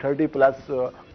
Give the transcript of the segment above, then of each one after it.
30+।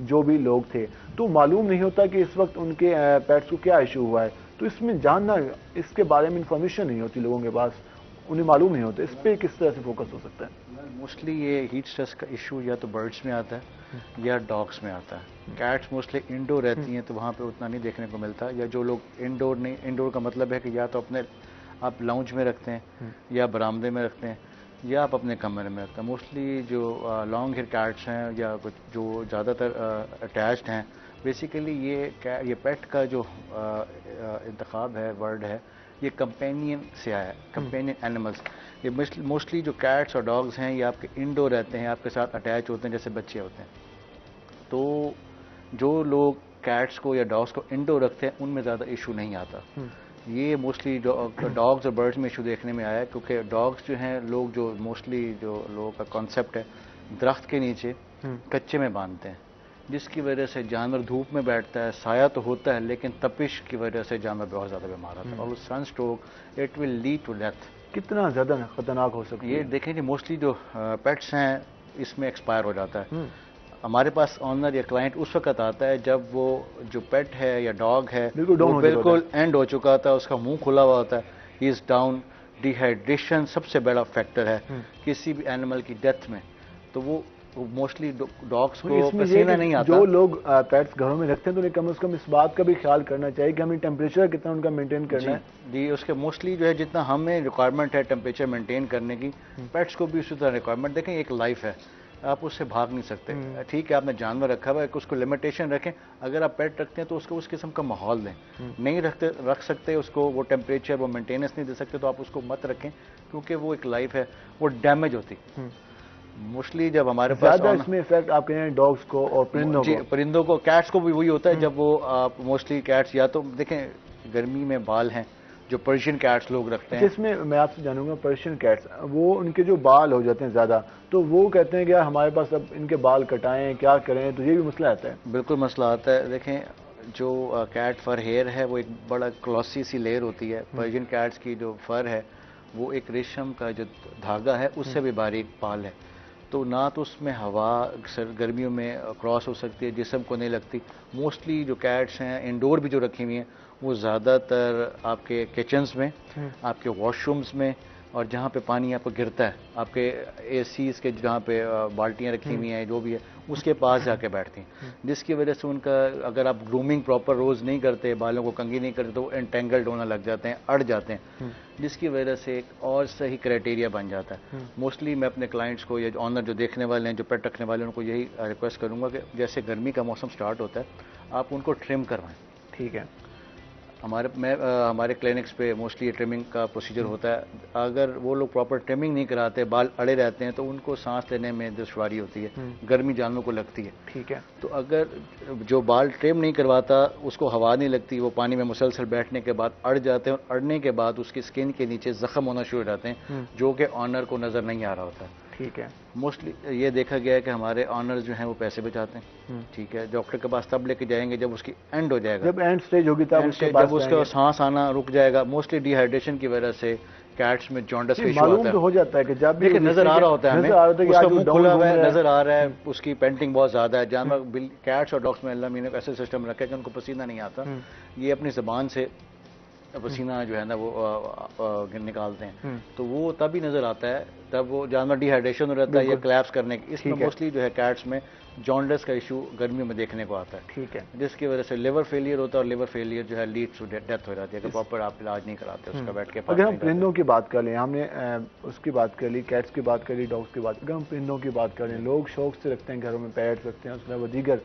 جو بھی لوگ تھے، تو معلوم نہیں ہوتا کہ اس وقت ان کے پیٹس کو کیا ایشو ہوا ہے. تو اس میں جاننا، اس کے بارے میں انفارمیشن نہیں ہوتی لوگوں کے پاس، انہیں معلوم نہیں ہوتا. اس پہ کس طرح سے فوکس ہو سکتا ہے؟ موسٹلی یہ ہیٹ اسٹریس کا ایشو یا تو برڈس میں آتا ہے یا ڈاگس میں آتا ہے. کیٹس موسٹلی انڈور رہتی ہیں تو وہاں پہ اتنا نہیں دیکھنے کو ملتا، یا جو لوگ انڈور نہیں، انڈور کا مطلب ہے کہ یا تو اپنے آپ لاؤنج میں رکھتے ہیں یا برآمدے میں رکھتے ہیں یا آپ اپنے کمرے میں رکھتے ہیں. موسٹلی جو لانگ ہیئر کیٹس ہیں یا کچھ جو زیادہ تر اٹیچڈ ہیں، بیسیکلی یہ پیٹ کا جو انتخاب ہے، ورڈ ہے، یہ کمپینین سے آیا ہے، کمپینین اینیملز. یہ موسٹلی جو کیٹس اور ڈاگز ہیں یہ آپ کے انڈور رہتے ہیں، آپ کے ساتھ اٹیچ ہوتے ہیں جیسے بچے ہوتے ہیں. تو جو لوگ کیٹس کو یا ڈاگس کو انڈور رکھتے ہیں ان میں زیادہ ایشو نہیں آتا. یہ موسٹلی ڈاگز اور برڈز میں ایشو دیکھنے میں آیا ہے، کیونکہ ڈاگز جو ہیں لوگ جو موسٹلی جو لوگوں کا کانسیپٹ ہے درخت کے نیچے کچے میں باندھتے ہیں، جس کی وجہ سے جانور دھوپ میں بیٹھتا ہے، سایہ تو ہوتا ہے لیکن تپش کی وجہ سے جانور بہت زیادہ بیمار ہوتا ہے، اور sun stroke it will lead to death. کتنا زیادہ خطرناک ہو سکتا ہے؟ یہ دیکھیں کہ موسٹلی جو پیٹس ہیں اس میں ایکسپائر ہو جاتا ہے. ہمارے پاس آنر یا کلائنٹ اس وقت آتا ہے جب وہ جو پیٹ ہے یا ڈاگ ہے وہ بالکل اینڈ ہو چکا ہوتا ہے، اس کا منہ کھلا ہوا ہوتا ہے، ہی از ڈاؤن. ڈی ہائیڈریشن سب سے بڑا فیکٹر ہے کسی بھی اینیمل کی ڈیتھ میں. تو وہ موسٹلی ڈاگس کو پسینہ نہیں آتا. جو لوگ پیٹس گھروں میں رکھتے ہیں تو انہیں کم از کم اس بات کا بھی خیال کرنا چاہیے کہ ہمیں ٹیمپریچر کتنا ان کا مینٹین کرنا ہے. جی اس کے موسٹلی جو ہے جتنا ہمیں ریکوائرمنٹ ہے ٹیمپریچر مینٹین کرنے کی، پیٹس کو بھی اسی طرح ریکوائرمنٹ. دیکھیں ایک لائف ہے، آپ اس سے بھاگ نہیں سکتے. ٹھیک ہے آپ نے جانور رکھا ہوا ہے، اس کو لمیٹیشن رکھیں. اگر آپ پیٹ رکھتے ہیں تو اس کو اس قسم کا ماحول دیں. نہیں رکھ سکتے اس کو، وہ ٹیمپریچر وہ مینٹیننس نہیں دے سکتے تو آپ اس کو مت رکھیں، کیونکہ وہ ایک لائف ہے، وہ ڈیمیج ہوتی. موسٹلی جب ہمارے پاس زیادہ اس میں افیکٹ آپ کہیں ڈاگس کو اور پرندوں کو. پرندوں کو، کیٹس کو بھی وہی ہوتا ہے. جب وہ آپ موسٹلی کیٹس یا تو دیکھیں گرمی میں بال ہیں جو پرشین کیٹس لوگ رکھتے ہیں. جس میں میں آپ سے جانوں گا پرشین کیٹس، وہ ان کے جو بال ہو جاتے ہیں زیادہ، تو وہ کہتے ہیں کہ ہمارے پاس اب ان کے بال کٹائیں، کیا کریں، تو یہ بھی مسئلہ آتا ہے. بالکل مسئلہ آتا ہے. دیکھیں جو کیٹ فر ہیئر ہے وہ ایک بڑا کلوسی سی لیئر ہوتی ہے. پرشین کیٹس کی جو فر ہے وہ ایک ریشم کا جو دھاگا ہے اس سے بھی باریک بال ہے. تو نہ تو اس میں ہوا گرمیوں میں کراس ہو سکتی ہے، جسم کو نہیں لگتی. موسٹلی جو کیٹس ہیں انڈور بھی جو رکھی ہوئی ہیں وہ زیادہ تر آپ کے کچنز میں، آپ کے واش رومز میں، اور جہاں پہ پانی آپ کو گرتا ہے، آپ کے اے سیز کے جہاں پہ بالٹیاں رکھی ہوئی ہیں جو بھی ہے اس کے پاس جا کے بیٹھتی ہیں. جس کی وجہ سے ان کا اگر آپ گرومنگ پراپر روز نہیں کرتے، بالوں کو کنگھی نہیں کرتے تو وہ انٹینگلڈ ہونے لگ جاتے ہیں، اڑ جاتے ہیں، جس کی وجہ سے ایک اور صحیح کرائٹیریا بن جاتا ہے. موسٹلی میں اپنے کلائنٹس کو یا جو آنر جو دیکھنے والے ہیں، جو پیٹ رکھنے والے ہیں، ان کو یہی ریکویسٹ کروں گا کہ جیسے گرمی کا موسم سٹارٹ ہوتا ہے آپ ان کو ٹرم کروائیں. ٹھیک ہے. ہمارے کلینکس پہ موسٹلی ٹرمنگ کا پروسیجر ہوتا ہے. اگر وہ لوگ پراپر ٹرمنگ نہیں کراتے، بال اڑے رہتے ہیں تو ان کو سانس لینے میں دشواری ہوتی ہے، گرمی جانوروں کو لگتی ہے. ٹھیک ہے. تو اگر جو بال ٹرم نہیں کرواتا اس کو ہوا نہیں لگتی، وہ پانی میں مسلسل بیٹھنے کے بعد اڑ جاتے ہیں، اور اڑنے کے بعد اس کی اسکن کے نیچے زخم ہونا شروع ہو جاتے ہیں جو کہ آنر کو نظر نہیں آ رہا ہوتا. ٹھیک ہے. موسٹلی یہ دیکھا گیا ہے کہ ہمارے آنرز جو ہیں وہ پیسے بچاتے ہیں. ٹھیک ہے. ڈاکٹر کے پاس تب لے کے جائیں گے جب اس کی اینڈ ہو جائے گا، جب اینڈ سٹیج ہوگی تب جب اس کا سانس آنا رک جائے گا. موسٹلی ڈی ہائیڈریشن کی وجہ سے کیٹس میں جانڈس کا ایشو آتا ہے. معلوم تو ہو جاتا ہے کہ جب بھی نظر آ رہا ہوتا ہے ہمیں، اس کا منہ کھلا ہوا ہے، نظر آ رہا ہے، اس کی پینٹنگ بہت زیادہ ہے. جانور کیٹس اور ڈاگس میں اللہ نے ایسے سسٹم رکھا ہے کہ ان کو پسینہ نہیں آتا، یہ اپنی زبان سے پسینہ جو ہے نا وہ نکالتے ہیں. تو وہ تب ہی نظر آتا ہے تب وہ جانور ڈی ہائیڈریشن ہو رہتا ہے یا کلیپس کرنے کی. اس میں موسٹلی جو ہے کیٹس میں جانڈس کا ایشو گرمیوں میں دیکھنے کو آتا ہے. ٹھیک ہے. جس کی وجہ سے لیور فیلئر ہوتا ہے، اور لیور فیلئر جو ہے لیڈ ٹو ڈیتھ ہو جاتی ہے کہ پراپر آپ علاج نہیں کراتے اس کا بیٹھ کے. اگر ہم پرندوں کی بات کر لیں، ہم نے اس کی بات کر لی، کیٹس کی بات کر لی، ڈاگس کی بات. اگر ہم پرندوں کی بات کریں، لوگ شوق سے رکھتے ہیں گھروں میں، پیٹس رکھتے ہیں، اس میں وہ دیگر،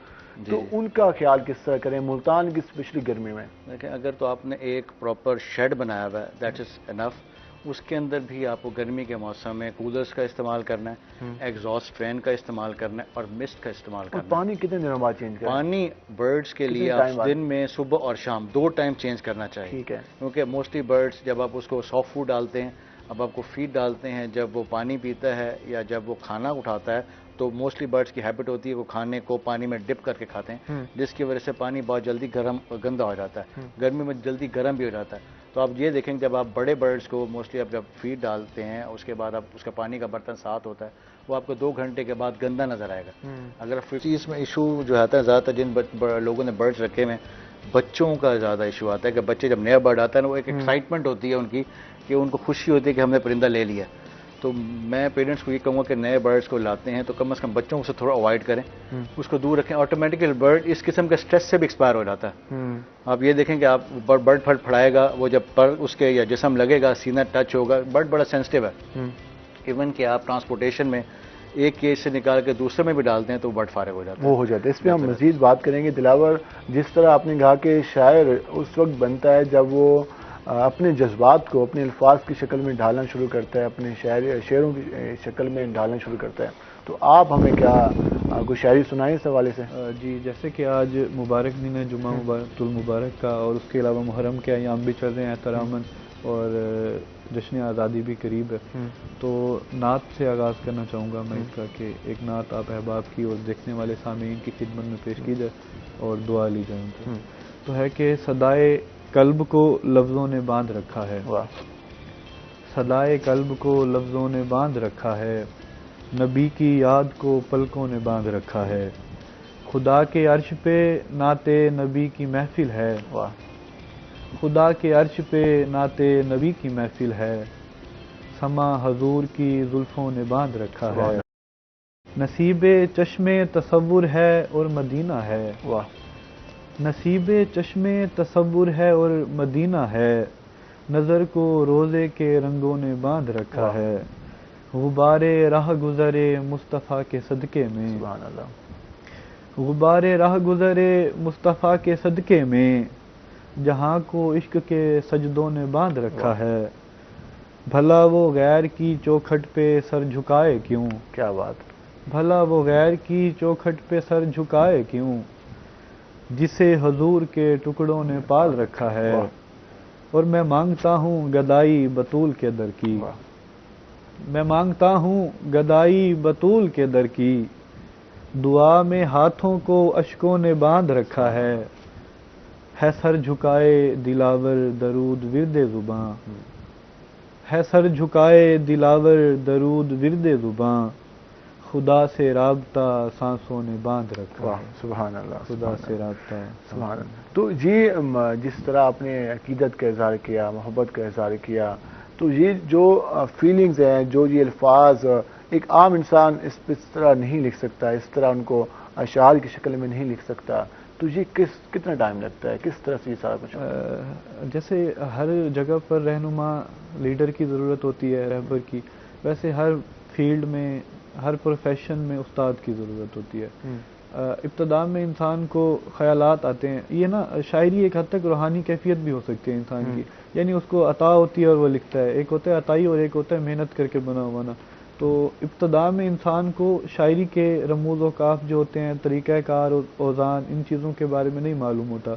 تو ان کا خیال کس طرح کریں ملتان کی اسپیشلی گرمی میں؟ دیکھیں اگر تو آپ نے ایک پراپر شیڈ بنایا ہوا ہے دیٹ از انف. اس کے اندر بھی آپ کو گرمی کے موسم میں کولرز کا استعمال کرنا ہے، ایگزاسٹ فین کا استعمال کرنا ہے، اور مسٹ کا استعمال کرنا ہے. پانی کتنے دنوں بعد چینج کرنا ہے؟ پانی برڈز کے لیے آپ دن میں صبح اور شام 2 ٹائم چینج کرنا چاہیے. ٹھیک ہے. کیونکہ موسٹلی برڈز جب آپ اس کو سافٹ فوڈ ڈالتے ہیں، اب آپ کو فیڈ ڈالتے ہیں، جب وہ پانی پیتا ہے یا جب وہ کھانا اٹھاتا ہے تو موسٹلی برڈز کی ہیبٹ ہوتی ہے وہ کھانے کو پانی میں ڈپ کر کے کھاتے ہیں، جس کی وجہ سے پانی بہت جلدی گندا ہو جاتا ہے. گرمی میں جلدی گرم بھی ہو جاتا ہے. تو آپ یہ دیکھیں جب آپ بڑے برڈز کو موسٹلی آپ جب فیڈ ڈالتے ہیں اس کے بعد آپ اس کا پانی کا برتن صاف ہوتا ہے وہ آپ کو 2 گھنٹے کے بعد گندا نظر آئے گا. اگر اس میں ایشو جو آتا ہے زیادہ تر جن لوگوں نے برڈز رکھے ہوئے ہیں بچوں کا زیادہ ایشو آتا ہے کہ بچے جب نیا برڈ آتا ہے نا وہ ایک ایکسائٹمنٹ ہوتی ہے ان کی کہ ان کو خوشی ہوتی ہے کہ ہم نے پرندہ لے لیا. تو میں پیرنٹس کو یہ کہوں گا کہ نئے برڈز کو لاتے ہیں تو کم از کم بچوں سے تھوڑا اوائڈ کریں, اس کو دور رکھیں. آٹومیٹیکلی برڈ اس قسم کے سٹریس سے بھی ایکسپائر ہو جاتا ہے. آپ یہ دیکھیں کہ آپ برڈ پھڑ پھڑائے گا وہ جب پر اس کے یا جسم لگے گا سینہ ٹچ ہوگا برڈ بڑا سینسٹیو ہے. ایون کہ آپ ٹرانسپورٹیشن میں ایک کیس سے نکال کے دوسرے میں بھی ڈالتے ہیں تو برڈ فارغ ہو جاتا ہے. وہ ہو جاتا ہے. اس پہ ہم مزید بات کریں گے. دلاور, جس طرح آپ نے کہا کہ شاعر اس وقت بنتا ہے جب وہ اپنے جذبات کو اپنے الفاظ کی شکل میں ڈھالنا شروع کرتا ہے, اپنے شعروں کی شکل میں ڈھالنا شروع کرتا ہے. تو آپ ہمیں کیا کوئی شاعری سنائیں اس حوالے سے؟ جی, جیسے کہ آج مبارک دن ہے جمعہ مبارک المبارک کا, اور اس کے علاوہ محرم کے ایام بھی چل رہے ہیں احتراماً, اور جشن آزادی بھی قریب ہے. تو نعت سے آغاز کرنا چاہوں گا میں اس کا کہ ایک نعت آپ احباب کی اور دیکھنے والے سامعین کی خدمت میں پیش کی جائے اور دعا لی جائے ان کو. تو ہے کہ صدائے قلب کو لفظوں نے باندھ رکھا ہے, صدائے قلب کو لفظوں نے باندھ رکھا ہے, نبی کی یاد کو پلکوں نے باندھ رکھا ہے, خدا کے عرش پہ نعت نبی کی محفل ہے, خدا کے عرش پہ نعت نبی کی محفل ہے, سما حضور کی زلفوں نے باندھ رکھا ہے, نصیب چشم تصور ہے اور مدینہ ہے, نصیب چشم تصور ہے اور مدینہ ہے, نظر کو روزے کے رنگوں نے باندھ رکھا ہے, غبار راہ گزرے مصطفیٰ کے صدقے میں, سبحان اللہ, غبار راہ گزرے مصطفیٰ کے صدقے میں, جہاں کو عشق کے سجدوں نے باندھ رکھا ہے, بھلا وہ غیر کی چوکھٹ پہ سر جھکائے کیوں, کیا بات, بھلا وہ غیر کی چوکھٹ پہ سر جھکائے کیوں, جسے حضور کے ٹکڑوں نے پال رکھا ہے, اور میں مانگتا ہوں گدائی بطول کے در کی, میں مانگتا ہوں گدائی بطول کے در کی, دعا میں ہاتھوں کو اشکوں نے باندھ رکھا ہے سر جھکائے دلاور درود ورد زباں, ہے سر جھکائے دلاور درود ورد زباں, خدا سے رابطہ سانسوں نے باندھ رکھا ہے. سبحان اللہ, خدا سے رابطہ, سبحان اللہ. تو یہ جس طرح آپ نے عقیدت کا اظہار کیا, محبت کا اظہار کیا, تو یہ جو فیلنگز ہیں, جو یہ الفاظ ایک عام انسان اس طرح نہیں لکھ سکتا, اس طرح ان کو اشعار کی شکل میں نہیں لکھ سکتا, تو یہ کتنا ٹائم لگتا ہے, کس طرح سے یہ سارا کچھ؟ جیسے ہر جگہ پر رہنما لیڈر کی ضرورت ہوتی ہے, رہبر کی, ویسے ہر فیلڈ میں ہر پروفیشن میں استاد کی ضرورت ہوتی ہے. ابتدا میں انسان کو خیالات آتے ہیں, یہ نا شاعری ایک حد تک روحانی کیفیت بھی ہو سکتی ہے انسان کی, یعنی اس کو عطا ہوتی ہے اور وہ لکھتا ہے, ایک ہوتا ہے عطائی اور ایک ہوتا ہے محنت کر کے بنا ہوا نا. تو ابتدا میں انسان کو شاعری کے رموز و قاف جو ہوتے ہیں, طریقہ کار اور اوزان, ان چیزوں کے بارے میں نہیں معلوم ہوتا.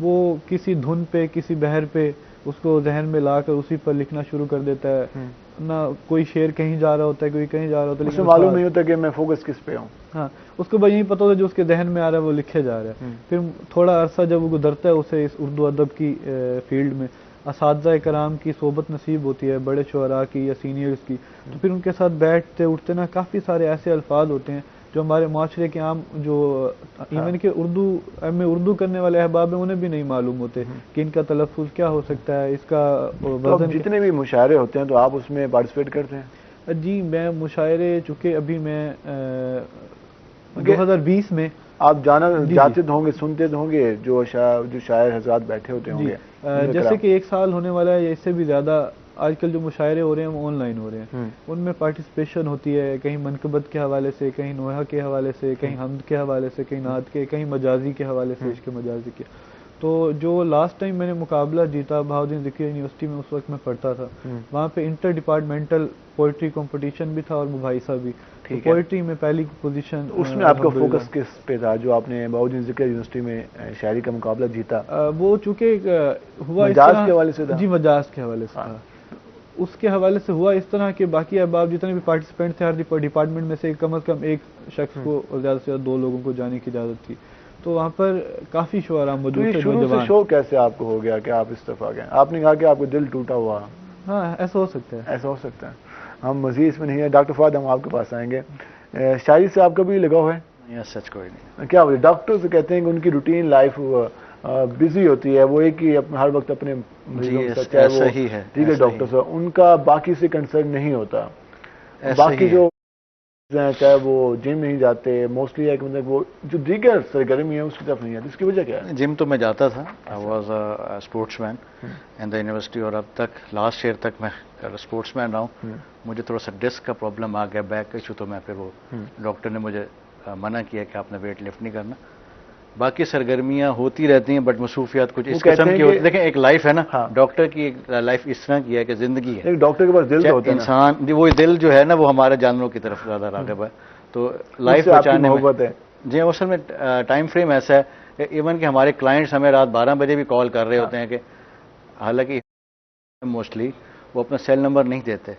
وہ کسی دھن پہ کسی بحر پہ اس کو ذہن میں لا کر اسی پر لکھنا شروع کر دیتا ہے. نہ کوئی شعر کہیں جا رہا ہوتا ہے, کوئی کہیں جا رہا ہوتا ہے, اسے معلوم نہیں ہوتا کہ میں فوکس کس پہ ہوں. ہاں, اس کو بس یہی پتہ ہوتا ہے جو اس کے ذہن میں آ رہا ہے وہ لکھے جا رہا ہے. پھر تھوڑا عرصہ جب وہ گزرتا ہے اسے اس اردو ادب کی فیلڈ میں اساتذہ کرام کی صحبت نصیب ہوتی ہے, بڑے شعراء کی یا سینئرز کی, تو پھر ان کے ساتھ بیٹھتے اٹھتے نا کافی سارے ایسے الفاظ ہوتے ہیں جو ہمارے معاشرے کے عام جو ایون کہ اردو کرنے والے احباب ہیں انہیں بھی نہیں معلوم ہوتے کہ ان کا تلفظ کیا ہو سکتا ہے, اس کا وزن. جتنے بھی مشاعرے ہوتے ہیں تو آپ اس میں پارٹیسپیٹ کرتے ہیں؟ جی, میں مشاعرے چونکہ ابھی میں 2020 میں آپ جاتے ہوں گے, سنتے ہوں گے جو شاعر حضرات بیٹھے ہوتے ہوں گے, جیسے کہ 1 سال ہونے والا ہے یا اس سے بھی زیادہ. آج کل جو مشاعرے ہو رہے ہیں وہ آن لائن ہو رہے ہیں, ان میں پارٹیسپیشن ہوتی ہے, کہیں منقبت کے حوالے سے, کہیں نوحہ کے حوالے سے, کہیں حمد کے حوالے سے, کہیں نعت کے, کہیں مجازی کے حوالے سے, عشق مجازی کے. تو جو لاسٹ ٹائم میں نے مقابلہ جیتا بہاؤالدین ذکری یونیورسٹی میں, اس وقت میں پڑھتا تھا, وہاں پہ انٹر ڈپارٹمنٹل پوئٹری کمپٹیشن بھی تھا اور مباحثہ بھی. پوئٹری میں پہلی پوزیشن. اس میں آپ کا فوکس کس پہ تھا جو آپ نے بہاؤالدین ذکری یونیورسٹی میں شاعری کا مقابلہ جیتا؟ وہ چونکہ ہوا مجاز کے حوالے سے تھا. جی, مجاز کے حوالے سے تھا. اس کے حوالے سے ہوا اس طرح کہ باقی احباب جتنے بھی پارٹیسپینٹ تھے ہر ڈپارٹمنٹ میں سے کم از کم ایک شخص کو اور زیادہ سے زیادہ 2 لوگوں کو جانے کی اجازت تھی. تو وہاں پر کافی شعراء موجود تھے. شروع سے شوق کیسے آپ کو ہو گیا کہ آپ اس طرف آ گئے؟ آپ نے کہا کہ آپ کو دل ٹوٹا ہوا. ہاں ایسا ہو سکتا ہے. ایسا ہو سکتا ہے. ہم مزید اس میں نہیں ہے. ڈاکٹر فہد ہم آپ کے پاس آئیں گے. شاعری سے آپ کا بھی لگاؤ ہے؟ سچ کوئی نہیں. کیا بولے ڈاکٹر سے کہتے ہیں کہ ان کی روٹین لائف بزی ہوتی ہے, وہ ایک ہی ہر وقت اپنے مریضوں کے ساتھ, چاہے وہ ٹھیک ہے ڈاکٹر صاحب, ان کا باقی سے کنسرن نہیں ہوتا. باقی جو چاہے وہ جم نہیں جاتے, موسٹلی ہے کہ مطلب وہ جو دیگر سرگرمی ہے اس کی طرف نہیں آتی. اس کی وجہ کیا ہے؟ جم تو میں جاتا تھا, I was a sportsman in the university, اور اب تک لاسٹ ایئر تک میں اسپورٹس مین رہا ہوں. مجھے تھوڑا سا ڈسک کا پرابلم آ گیا, بیک ایشو, تو میں پھر وہ ڈاکٹر نے مجھے منع کیا کہ آپ نے ویٹ لفٹ نہیں کرنا. باقی سرگرمیاں ہوتی رہتی ہیں بٹ مصروفیات کچھ اس قسم کی ہوتی ہیں. دیکھیں ایک لائف ہے نا, ڈاکٹر کی ایک لائف اس طرح کی ہے کہ زندگی ہے. ڈاکٹر کے پاس دل تو ہوتا ہے, انسان وہ دل جو ہے نا وہ ہمارے جانوروں کی طرف زیادہ راغب ہے, تو لائف بچانے میں جی اصل میں ٹائم فریم ایسا ہے. ایون کہ ہمارے کلائنٹس ہمیں رات 12 بجے بھی کال کر رہے ہوتے ہیں کہ حالانکہ موسٹلی وہ اپنا سیل نمبر نہیں دیتے.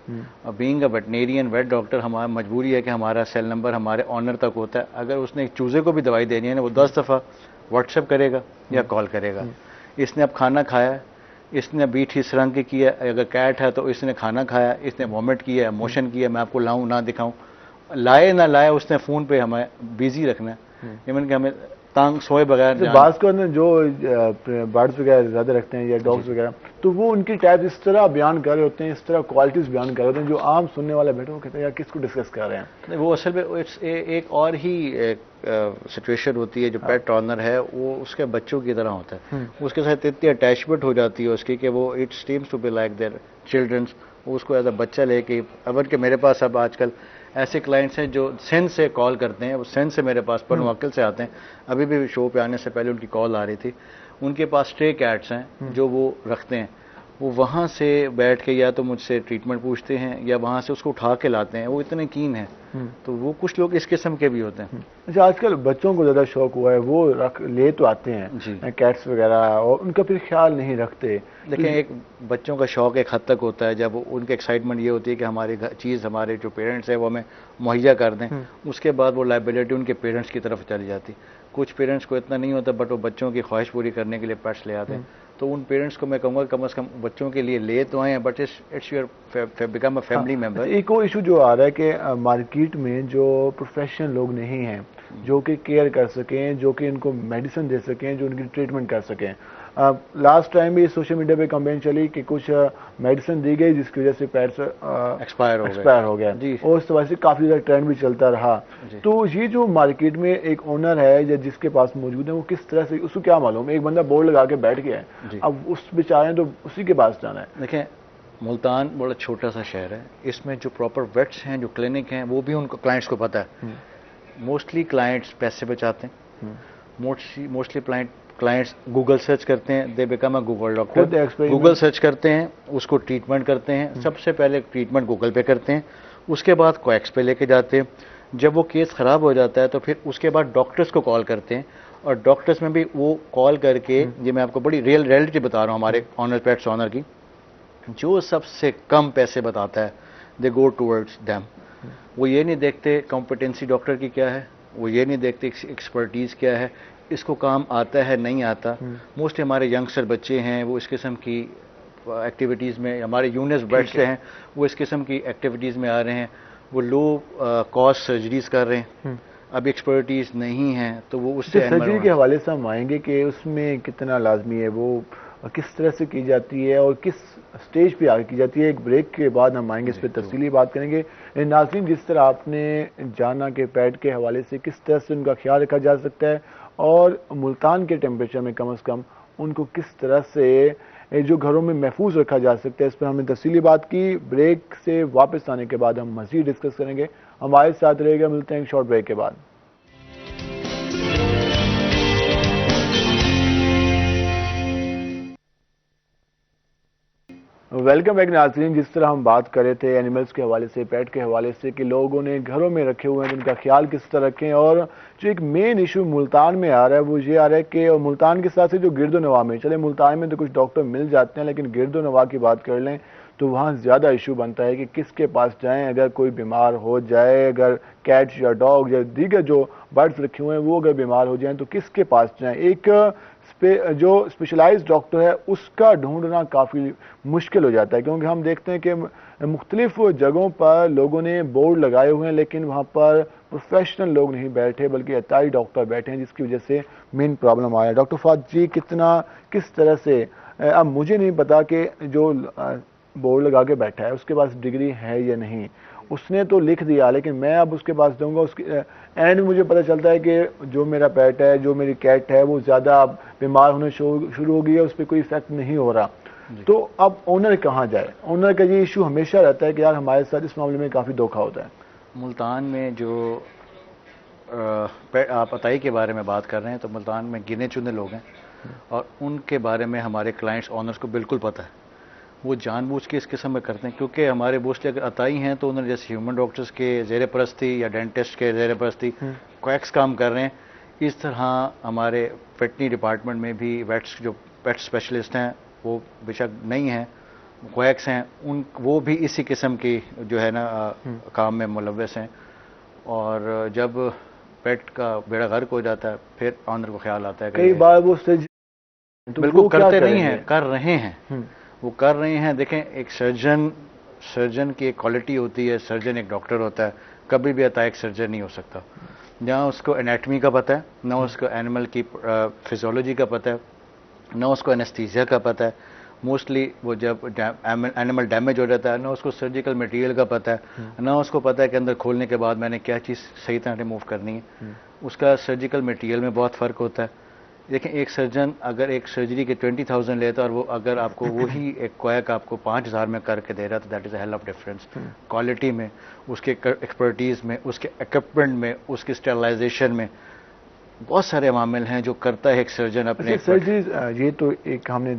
بینگ اے ویٹنیرین ویٹ ڈاکٹر ہمارا مجبوری ہے کہ ہمارا سیل نمبر ہمارے آنر تک ہوتا ہے. اگر اس نے ایک چوزے کو بھی دوائی دینی ہے نا, وہ 10 دفعہ واٹس ایپ کرے گا یا کال کرے گا. اس نے اب کھانا کھایا ہے, اس نے بیٹ اس رنگ کی کی ہے, اگر کیٹ ہے تو اس نے کھانا کھایا, اس نے وامٹ کیا ہے, موشن کیا ہے, میں آپ کو لاؤں نہ دکھاؤں, لائے نہ لائے, اس نے فون پہ ہمیں بیزی رکھنا ہے. ایون کہ ہمیں تانگ سوئے بغیر بعض کو جو برڈز وغیرہ زیادہ رکھتے ہیں یا ڈاگس وغیرہ, تو وہ ان کی ٹائپ اس طرح بیان کر رہے ہوتے ہیں, اس طرح کوالٹیز بیان کر رہے ہوتے ہیں, جو عام سننے والا بیٹھے وہ کہتے ہیں یار کس کو ڈسکس کر رہے ہیں. وہ اصل میں ایک اور ہی سچویشن ہوتی ہے. جو پیٹ آنر ہے وہ اس کے بچوں کی طرح ہوتا ہے, اس کے ساتھ اتنی اٹیچمنٹ ہو جاتی ہے اس کی کہ وہ it seems to be like their childrens. وہ اس کو ایز اے بچہ لے کے, اگر کہ میرے پاس اب آج کل ایسے کلائنٹس ہیں جو سندھ سے کال کرتے ہیں, وہ سندھ سے میرے پاس پرموکل سے آتے ہیں. ابھی بھی شو پہ آنے سے پہلے ان کی کال آ رہی تھی. ان کے پاس اسٹرے کیٹس ہیں جو وہ رکھتے ہیں, وہ وہاں سے بیٹھ کے یا تو مجھ سے ٹریٹمنٹ پوچھتے ہیں یا وہاں سے اس کو اٹھا کے لاتے ہیں. وہ اتنے کین ہیں, تو وہ کچھ لوگ اس قسم کے بھی ہوتے ہیں. اچھا, آج کل بچوں کو زیادہ شوق ہوا ہے, وہ لے تو آتے ہیں کیٹس وغیرہ, اور ان کا پھر خیال نہیں رکھتے. لیکن ایک بچوں کا شوق ایک حد تک ہوتا ہے, جب ان کی ایکسائٹمنٹ یہ ہوتی ہے کہ ہماری چیز ہمارے جو پیرنٹس ہیں وہ ہمیں مہیا کر دیں, اس کے بعد وہ لائبلٹی ان کے پیرنٹس کی طرف چلی جاتی. کچھ پیرنٹس کو اتنا نہیں ہوتا بٹ وہ بچوں کی خواہش پوری کرنے کے لیے پیٹس لے آتے ہیں. تو ان پیرنٹس کو میں کہوں گا کم از کم بچوں کے لیے لے تو آئے ہیں, but it's your become a family member. ایک اور ایشو جو آ رہا ہے کہ مارکیٹ میں جو پروفیشنل لوگ نہیں ہیں جو کہ کیئر کر سکیں, جو کہ ان کو میڈیسن دے سکیں, جو ان کی ٹریٹمنٹ کر سکیں. لاسٹ ٹائم بھی سوشل میڈیا پہ کمپین چلی کہ کچھ میڈیسن دی گئی جس کی وجہ سے پیٹس ایکسپائر ہو گیا, اور اس وجہ سے کافی زیادہ ٹرینڈ بھی چلتا رہا. تو یہ جو مارکیٹ میں ایک اونر ہے یا جس کے پاس موجود ہے, وہ کس طرح سے, اس کو کیا معلوم, ایک بندہ بورڈ لگا کے بیٹھ گیا ہے, اب اس بیچارے تو اسی کے پاس جانا ہے. دیکھیں ملتان بڑا چھوٹا سا شہر ہے, اس میں جو پراپر ویٹس ہیں, جو کلینک ہیں, وہ بھی ان کو کلائنٹس کو پتہ ہے. موسٹلی کلائنٹس پیسے بچاتے ہیں, موسٹلی کلائنٹس گوگل سرچ کرتے ہیں, they become a Google doctor. Google search کرتے ہیں, اس کو ٹریٹمنٹ کرتے ہیں. سب سے پہلے ٹریٹمنٹ گوگل پہ کرتے ہیں, اس کے بعد کویکس پہ لے کے جاتے ہیں. جب وہ کیس خراب ہو جاتا ہے تو پھر اس کے بعد ڈاکٹرز کو کال کرتے ہیں, اور ڈاکٹرز میں بھی وہ کال کر کے, یہ میں آپ کو بڑی ریئلٹی بتا رہا ہوں ہمارے آنر پیٹس آنر کی, جو سب سے کم پیسے بتاتا ہے دے گو ٹورڈز دیم. وہ یہ نہیں دیکھتے کمپیٹنسی ڈاکٹر کی کیا ہے, وہ یہ نہیں دیکھتے ایکسپرٹیز کیا ہے, اس کو کام آتا ہے نہیں آتا. موسٹلی ہمارے ینگسٹر بچے ہیں وہ اس قسم کی ایکٹیویٹیز میں, ہمارے یونس بیٹھتے ہیں وہ اس قسم کی ایکٹیویٹیز میں آ رہے ہیں, وہ لو کاسٹ سرجریز کر رہے ہیں. اب ایکسپرٹیز نہیں ہے تو وہ اس سے سرجری کے حوالے سے ہم آئیں گے کہ اس میں کتنا لازمی ہے, وہ کس طرح سے کی جاتی ہے اور کس سٹیج پہ آگے کی جاتی ہے. ایک بریک کے بعد ہم آئیں گے, اس پہ تفصیلی بات کریں گے. ناظرین, جس طرح آپ نے جانا کہ پیٹ کے حوالے سے کس طرح سے ان کا خیال رکھا جا سکتا ہے, اور ملتان کے ٹیمپریچر میں کم از کم ان کو کس طرح سے جو گھروں میں محفوظ رکھا جا سکتا ہے, اس پر ہم نے تفصیلی بات کی. بریک سے واپس آنے کے بعد ہم مزید ڈسکس کریں گے. ہمارے ساتھ رہے گا, ملتے ہیں ایک شارٹ بریک کے بعد. ویلکم بیک ناظرین. جس طرح ہم بات کر رہے تھے اینیملز کے حوالے سے, پیٹ کے حوالے سے, کہ لوگوں نے گھروں میں رکھے ہوئے ہیں جن کا خیال کس طرح رکھیں, اور جو ایک مین ایشو ملتان میں آ رہا ہے وہ یہ آ رہا ہے کہ ملتان کے ساتھ جو گرد و نواح میں, چلے ملتان میں تو کچھ ڈاکٹر مل جاتے ہیں لیکن گرد و نواح کی بات کر لیں تو وہاں زیادہ ایشو بنتا ہے کہ کس کے پاس جائیں اگر کوئی بیمار ہو جائے, اگر کیٹس یا ڈاگ یا دیگر جو برڈز رکھے ہوئے ہیں وہ اگر بیمار ہو جائیں تو کس کے پاس جائیں. ایک جو اسپیشلائز ڈاکٹر ہے اس کا ڈھونڈنا کافی مشکل ہو جاتا ہے, کیونکہ ہم دیکھتے ہیں کہ مختلف جگہوں پر لوگوں نے بورڈ لگائے ہوئے ہیں لیکن وہاں پر پروفیشنل لوگ نہیں بیٹھے بلکہ عطائی ڈاکٹر بیٹھے ہیں, جس کی وجہ سے مین پرابلم آیا. ڈاکٹر فہد جی کس طرح سے, اب مجھے نہیں پتا کہ جو بورڈ لگا کے بیٹھا ہے اس کے پاس ڈگری ہے یا نہیں, اس نے تو لکھ دیا لیکن میں اب اس کے پاس جاؤں گا, اس کے اینڈ مجھے پتہ چلتا ہے کہ جو میرا پیٹ ہے, جو میری کیٹ ہے وہ زیادہ بیمار ہونے شروع ہو گئی ہے, اس پہ کوئی افیکٹ نہیں ہو رہا. تو اب اونر کہاں جائے؟ اونر کا یہ ایشو ہمیشہ رہتا ہے کہ یار ہمارے ساتھ اس معاملے میں کافی دھوکہ ہوتا ہے. ملتان میں جو آپ عطائی کے بارے میں بات کر رہے ہیں تو ملتان میں گنے چنے لوگ ہیں اور ان کے بارے میں ہمارے کلائنٹس آنرز کو بالکل پتہ ہے. وہ جان بوجھ کے اس قسم میں کرتے ہیں کیونکہ ہمارے موسٹلی اگر عطائی ہیں تو انہوں نے جیسے ہیومن ڈاکٹرز کے زیر پرستی یا ڈینٹسٹ کے زیر پرستی کویکس کام کر رہے ہیں, اس طرح ہمارے ویٹنری ڈپارٹمنٹ میں بھی ویٹس جو پیٹ اسپیشلسٹ ہیں وہ بے شک نہیں ہیں, کویکس ہیں, وہ بھی اسی قسم کی جو ہے نا کام میں ملوث ہیں. اور جب پیٹ کا بیڑا غرق ہو جاتا ہے پھر آنر کو خیال آتا ہے کہ کئی بار وہ بالکل کرتے نہیں ہیں, کر رہے ہیں, وہ کر رہے ہیں. دیکھیں ایک سرجن کی ایک کوالٹی ہوتی ہے, سرجن ایک ڈاکٹر ہوتا ہے, کبھی بھی عطائی ایک سرجن نہیں ہو سکتا. جہاں اس کو انیٹمی کا پتہ ہے, نہ اس کو اینیمل کی فزیولوجی کا پتہ ہے, نہ اس کو انیستھیزیا کا پتہ ہے. موسٹلی وہ جب اینیمل ڈیمیج ہو جاتا ہے نہ اس کو سرجیکل مٹیریل کا پتہ ہے, نہ اس کو پتہ ہے کہ اندر کھولنے کے بعد میں نے کیا چیز صحیح طرح ریموو کرنی ہے. اس کا سرجیکل مٹیریل میں بہت فرق ہوتا ہے. دیکھیں ایک سرجن اگر ایک سرجری کے 20,000 لیتا ہے اور وہ اگر آپ کو وہی ایک کویک آپ کو 5,000 میں کر کے دے رہا تو that is a heel of difference. Quality میں, اس کے ایکسپرٹیز میں, اس کے اکوپمنٹ میں, اس کی اسٹرلائزیشن میں بہت سارے عوامل ہیں جو کرتا ہے ایک سرجن اپنے. سرجری یہ تو ایک ہم نے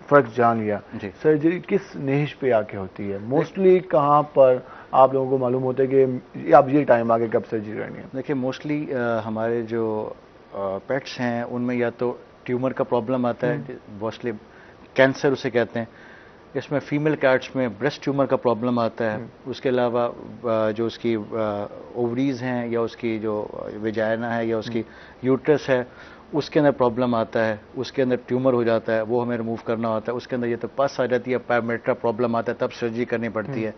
فرق جان لیا. سرجری کس نہج پہ آ کے ہوتی ہے موسٹلی, کہاں پر آپ لوگوں کو معلوم ہوتا ہے کہ اب یہ ٹائم آگے کب سرجری کرنی ہے؟ دیکھیں موسٹلی ہمارے جو پیٹس ہیں ان میں یا تو ٹیومر کا پرابلم آتا ہے, موسٹلی کینسر اسے کہتے ہیں. اس میں فیمیل کیٹس میں بریسٹ ٹیومر کا پرابلم آتا ہے. اس کے علاوہ جو اس کی اووریز ہیں یا اس کی جو ویجائنا ہے یا اس کی یوٹرس ہے اس کے اندر پرابلم آتا ہے, اس کے اندر ٹیومر ہو جاتا ہے, وہ ہمیں ریموو کرنا ہوتا ہے. اس کے اندر یہ تو پس آ جاتی ہے, پیرامیٹرا پرابلم آتا ہے, تب سرجری کرنی پڑتی ہے.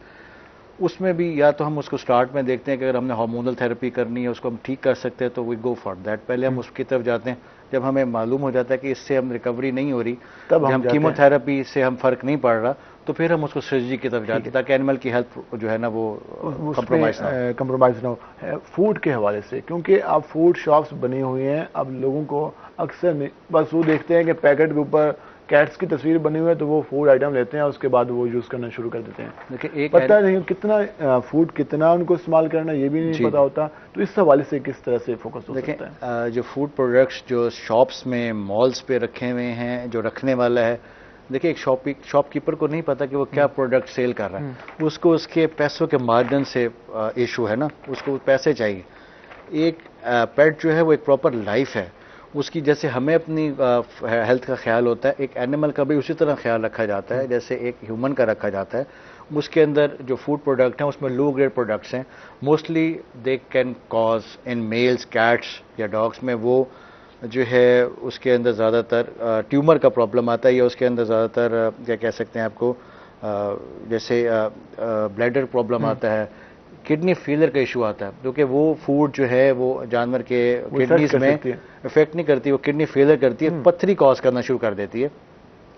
اس میں بھی یا تو ہم اس کو سٹارٹ میں دیکھتے ہیں کہ اگر ہم نے ہارمونل تھراپی کرنی ہے اس کو ہم ٹھیک کر سکتے ہیں تو وی گو فار دیٹ. پہلے ہم اس کی طرف جاتے ہیں جب ہمیں معلوم ہو جاتا ہے کہ اس سے ہم ریکوری نہیں ہو رہی, جب ہم کیمو تھراپی سے ہم فرق نہیں پڑ رہا تو پھر ہم اس کو سرجری کی طرف جاتے ہیں تاکہ اینیمل کی ہیلتھ جو ہے نا وہ کمپرومائز نہ ہو. فوڈ کے حوالے سے, کیونکہ اب فوڈ شاپس بنی ہوئی ہیں, اب لوگوں کو اکثر بس وہ دیکھتے ہیں کہ پیکٹ کے اوپر کیٹس کی تصویر بنی ہوئی ہے تو وہ فوڈ آئٹم لیتے ہیں, اس کے بعد وہ یوز کرنا شروع کر دیتے ہیں. پتہ نہیں کتنا فوڈ کتنا ان کو استعمال کرنا یہ بھی نہیں پتا ہوتا. تو اس حوالے سے کس طرح سے فوکس ہو سکتا ہے؟ جو فوڈ پروڈکٹس جو شاپس میں مالز پہ رکھے ہوئے ہیں, جو رکھنے والا ہے, دیکھیں ایک شاپ کیپر کو نہیں پتا کہ وہ کیا پروڈکٹ سیل کر رہا ہے. اس کو اس کے پیسوں کے مارجن سے ایشو ہے نا, اس کو پیسے چاہیے. ایک پیٹ جو ہے وہ ایک پراپر لائف ہے, اس کی جیسے ہمیں اپنی ہیلتھ کا خیال ہوتا ہے, ایک اینیمل کا بھی اسی طرح خیال رکھا جاتا ہے جیسے ایک ہیومن کا رکھا جاتا ہے. اس کے اندر جو فوڈ پروڈکٹ ہیں اس میں لو گریڈ پروڈکٹس ہیں. Mostly they can cause animals cats یا ڈاگس میں وہ جو ہے اس کے اندر زیادہ تر ٹیومر کا پرابلم آتا ہے, یا اس کے اندر زیادہ تر کیا کہہ سکتے ہیں آپ کو, جیسے بلیڈر پرابلم آتا ہے, کڈنی فیلر کا ایشو آتا ہے, کیونکہ وہ فوڈ جو ہے وہ جانور کے کڈنیز میں افیکٹ نہیں کرتی, وہ کڈنی فیلر کرتی ہے, پتھری کاز کرنا شروع کر دیتی ہے,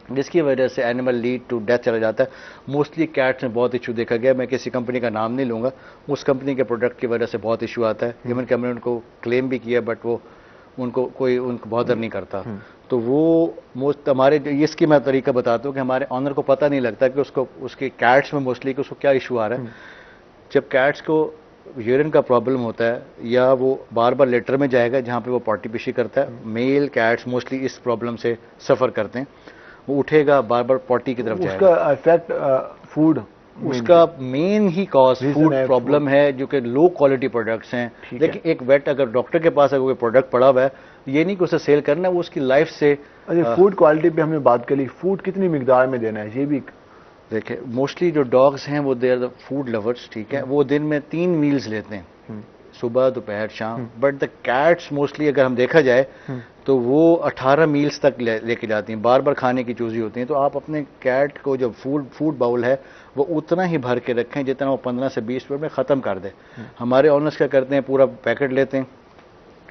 جس کی وجہ سے اینیمل لیڈ ٹو ڈیتھ چلا جاتا ہے. موسٹلی کیٹس میں بہت ایشو دیکھا گیا, میں کسی کمپنی کا نام نہیں لوں گا, اس کمپنی کے پروڈکٹ کی وجہ سے بہت ایشو آتا ہے. ایون کہ ہم نے ان کو کلیم بھی کیا بٹ وہ ان کو بہتر نہیں کرتا. تو وہ ہمارے اس کی میں طریقہ بتاتا ہوں کہ ہمارے آنر کو پتہ نہیں لگتا کہ اس کے کیٹس میں موسٹلی کہ اس کو کیا ایشو آ رہا ہے. جب کیٹس کو یورین کا پرابلم ہوتا ہے یا وہ بار بار لیٹر میں جائے گا جہاں پہ وہ پارٹی پیشی کرتا ہے, میل کیٹس موسٹلی اس پرابلم سے سفر کرتے ہیں. وہ اٹھے گا بار بار پارٹی کی طرف جائے گا, اس کا افیکٹ فوڈ, اس کا مین ہی کاز فوڈ پرابلم ہے جو کہ لو کوالٹی پروڈکٹس ہیں. لیکن ایک ویٹ اگر ڈاکٹر کے پاس اگر کوئی پروڈکٹ پڑا ہوا ہے یہ نہیں کہ اسے سیل کرنا ہے, وہ اس کی لائف سے. فوڈ کوالٹی پہ ہم نے بات کر لی, فوڈ کتنی مقدار میں دینا ہے یہ بھی دیکھیں موسٹلی جو ڈاگس ہیں وہ they are the food lovers, ٹھیک ہے, وہ دن میں 3 میلز لیتے ہیں, صبح دوپہر شام. بٹ دا کیٹس موسٹلی اگر ہم دیکھا جائے تو وہ 18 میلز تک لے کے جاتی ہیں, بار بار کھانے کی چوزی ہوتی ہیں. تو آپ اپنے کیٹ کو جو فوڈ باؤل ہے وہ اتنا ہی بھر کے رکھیں جتنا وہ 15 سے 20 منٹ میں ختم کر دے. ہمارے آنرس کیا کرتے ہیں, پورا پیکٹ لیتے ہیں,